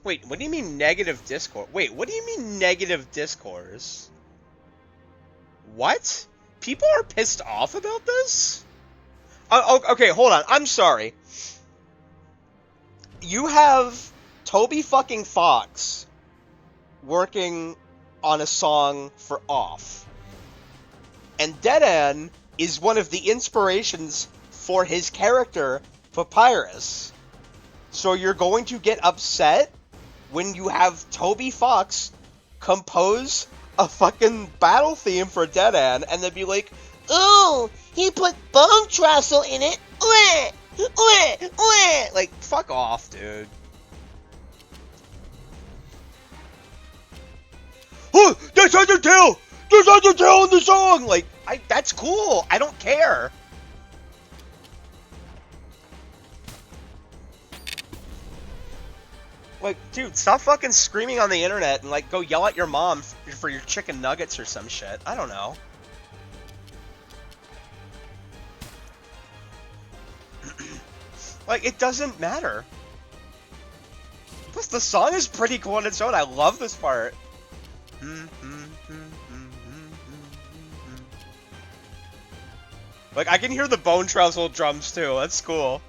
Wait, what do you mean negative discourse? Wait, what do you mean negative discourse? What? People are pissed off about this? Okay, hold on. I'm sorry. You have Toby fucking Fox working on a song for Off. And Deadan is one of the inspirations for his character, Papyrus. So you're going to get upset when you have Toby Fox compose a fucking battle theme for Deadan and then be like, Ooh, he put bone trestle in it. Wah, wah, wah. like, fuck off, dude. Oh, that's Undertale! There's Undertale in the song! Like, that's cool. I don't care. Like, dude, stop fucking screaming on the internet and, like, go yell at your mom for your chicken nuggets or some shit. I don't know. Like, it doesn't matter. Plus, the song is pretty cool on its own. I love this part. Like, I can hear the bone trestle drums, too. That's cool.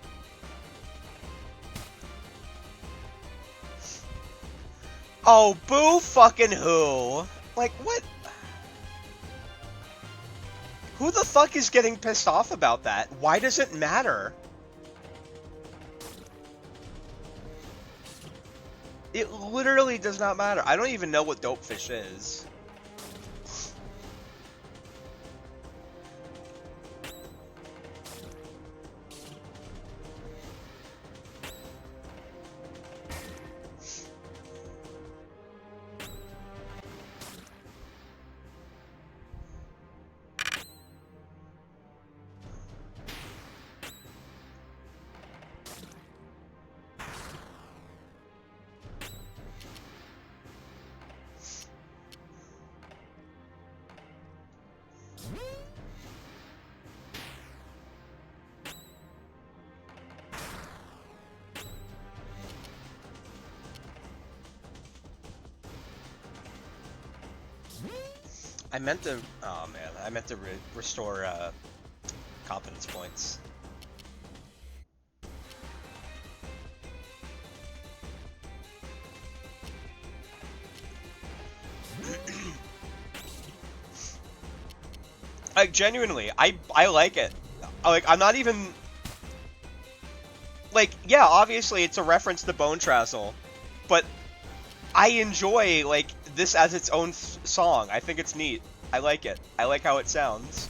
Oh, boo fucking who? Like, what? Who the fuck is getting pissed off about that? Why does it matter? It literally does not matter. I don't even know what Dopefish is. I meant to. Oh man, I meant to restore confidence points. Like genuinely, I like it. Like I'm not even. Like yeah, obviously it's a reference to Bone Trestle, but I enjoy like this as its own song. I think it's neat. I like it. I like how it sounds.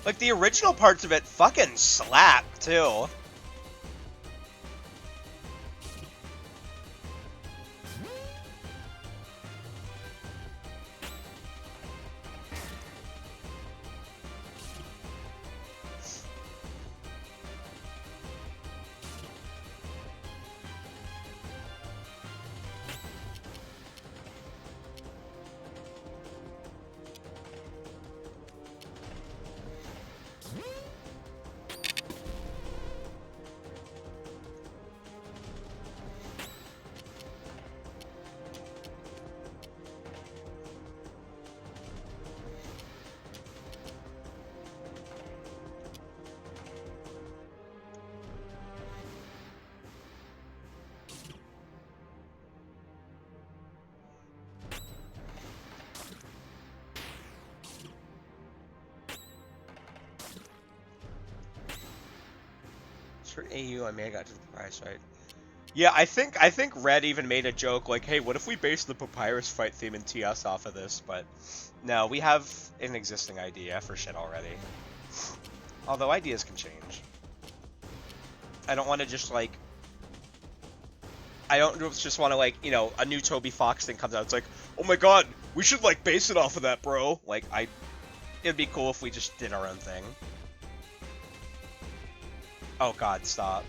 Like the original parts of it fucking slap too. For AU, I may have got to the prize fight. Yeah, I think Red even made a joke like, "Hey, what if we base the Papyrus fight theme in TS off of this?" But no, we have an existing idea for shit already. Although ideas can change. I don't want to just like. I don't just want to like, you know, a new Toby Fox thing comes out. It's like, oh my god, we should like base it off of that, bro. Like, it'd be cool if we just did our own thing. Oh god, stop.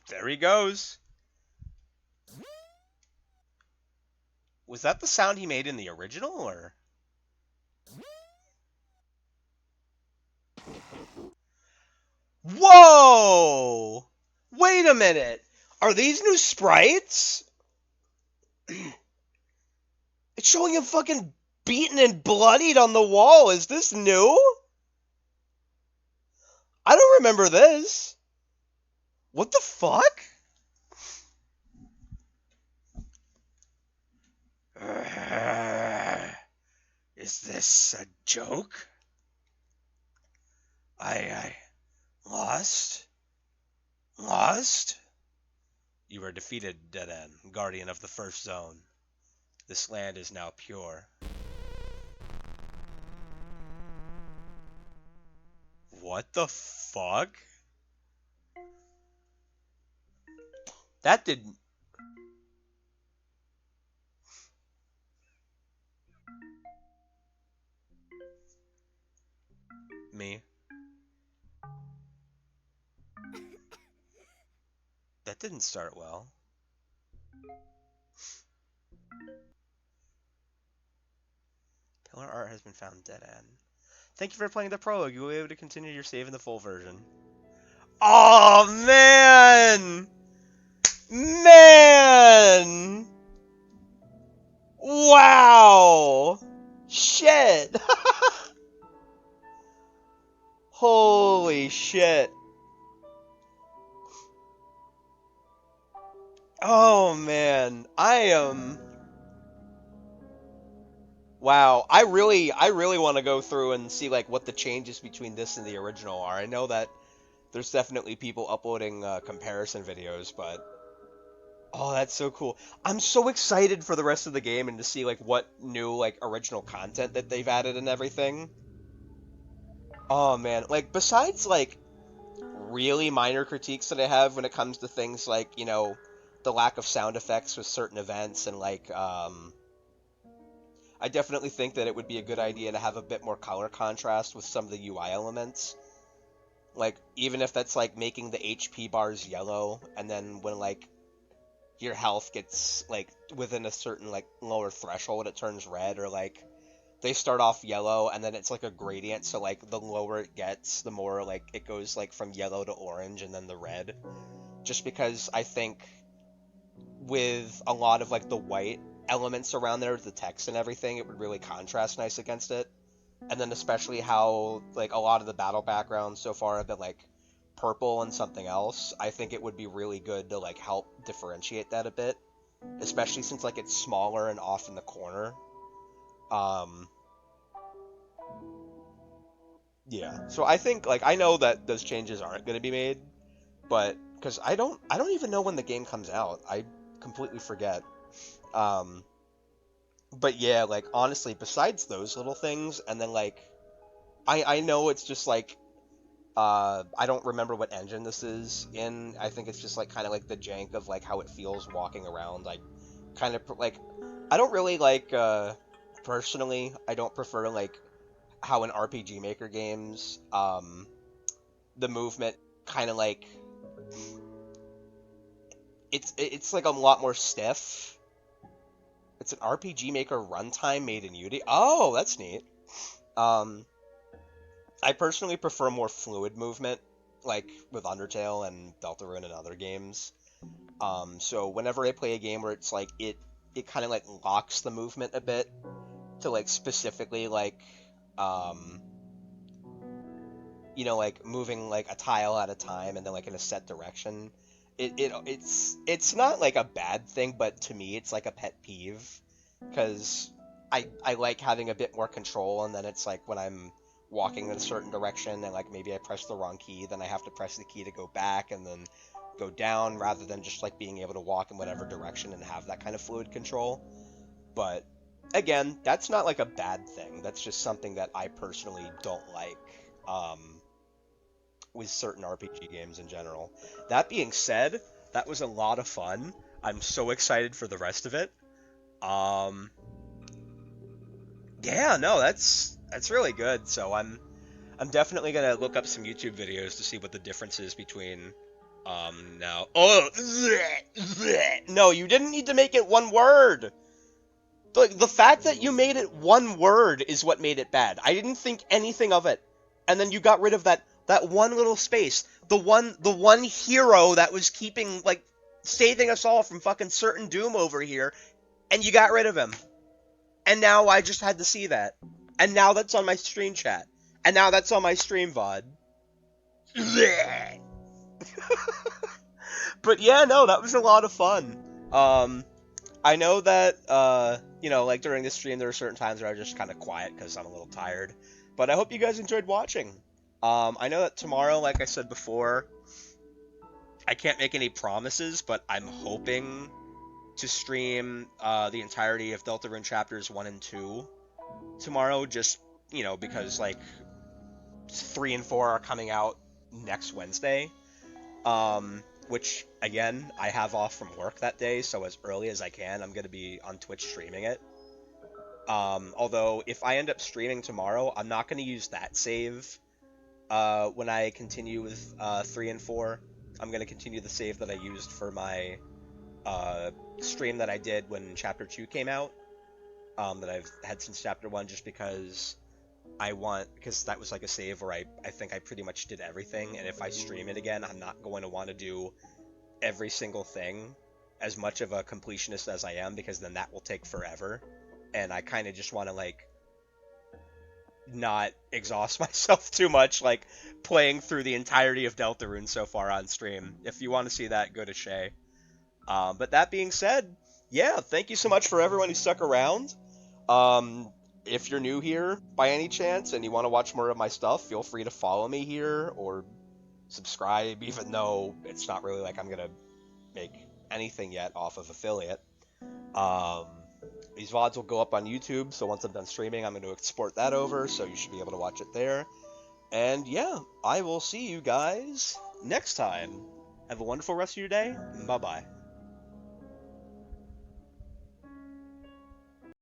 There he goes. Was that the sound he made in the original, or? Whoa! Wait a minute. Are these new sprites? It's showing him fucking beaten and bloodied on the wall. Is this new? I don't remember this. What the fuck? Is this a joke? I lost? Lost? You were defeated, Dead End, guardian of the first zone. This land is now pure. What the fuck? That didn't... Me. That didn't start well. Pillar art has been found, Dead End. Thank you for playing the prologue. You will be able to continue your save in the full version. Oh, man! Man! Wow! Shit! Holy shit. Oh, man. Wow, I really want to go through and see like what the changes between this and the original are. I know that there's definitely people uploading comparison videos, but oh, that's so cool. I'm so excited for the rest of the game and to see like what new like original content that they've added and everything. Oh man, like besides like really minor critiques that I have when it comes to things like, you know, the lack of sound effects with certain events and like I definitely think that it would be a good idea to have a bit more color contrast with some of the UI elements. Like, even if that's, like, making the HP bars yellow, and then when, like, your health gets, like, within a certain, like, lower threshold, it turns red, or, like, they start off yellow, and then it's, like, a gradient, so, like, the lower it gets, the more, like, it goes, like, from yellow to orange, and then the red. Just because I think with a lot of, like, the white elements around there, the text and everything, it would really contrast nice against it. And then especially how, like, a lot of the battle backgrounds so far have been, like, purple and something else. I think it would be really good to, like, help differentiate that a bit. Especially since, like, it's smaller and off in the corner. Yeah. So I think, like, I know that those changes aren't going to be made. But, because I don't even know when the game comes out. I completely forget. But yeah, like, honestly, besides those little things, and then, like, I know it's just, like, I don't remember what engine this is in. I think it's just, like, kind of, like, the jank of, like, how it feels walking around. Like, kind of, like, I don't really, like, personally, I don't prefer, like, how in RPG Maker games, the movement kind of, like, it's, like, a lot more stiff. It's an RPG Maker runtime made in Unity. Oh, that's neat. I personally prefer more fluid movement, like with Undertale and Deltarune and other games. So whenever I play a game where it's like it kind of like locks the movement a bit to like specifically like you know, like moving like a tile at a time and then like in a set direction. It's not like a bad thing, but to me it's like a pet peeve because I like having a bit more control, and then it's like when I'm walking in a certain direction and like maybe I press the wrong key, then I have to press the key to go back and then go down rather than just like being able to walk in whatever direction and have that kind of fluid control. But again, that's not like a bad thing. That's just something that I personally don't like with certain RPG games in general. That being said, that was a lot of fun. I'm so excited for the rest of it. Um, yeah, no, that's really good. So I'm definitely gonna look up some YouTube videos to see what the difference is between No. Oh, no, you didn't need to make it one word. The fact that you made it one word is what made it bad. I didn't think anything of it. And then you got rid of that one little space. The one hero that was keeping, like, saving us all from fucking certain doom over here, and you got rid of him. And now I just had to see that. And now that's on my stream chat. And now that's on my stream VOD. But yeah, no, that was a lot of fun. I know that, like during this stream, there were certain times where I was just kind of quiet because I'm a little tired. But I hope you guys enjoyed watching. I know that tomorrow, like I said before, I can't make any promises, but I'm hoping to stream the entirety of Deltarune Chapters 1 and 2 tomorrow, just, because, like, 3 and 4 are coming out next Wednesday. Which, again, I have off from work that day, so as early as I can, I'm going to be on Twitch streaming it. Although, if I end up streaming tomorrow, I'm not going to use that save when I continue with 3 and 4. I'm going to continue the save that I used for my stream that I did when Chapter 2 came out, that I've had since Chapter 1, just because because that was like a save where I think I pretty much did everything, and if I stream it again, I'm not going to want to do every single thing as much of a completionist as I am, because then that will take forever, and I kind of just want to, like, not exhaust myself too much, like, playing through the entirety of Deltarune so far on stream. If you want to see that, go to Shay. But that being said, yeah, thank you so much for everyone who stuck around. If you're new here, by any chance, and you want to watch more of my stuff, feel free to follow me here, or subscribe, even though it's not really like I'm going to make anything yet off of affiliate. These VODs will go up on YouTube, so once I'm done streaming, I'm going to export that over, so you should be able to watch it there. And yeah, I will see you guys next time. Have a wonderful rest of your day. Bye-bye.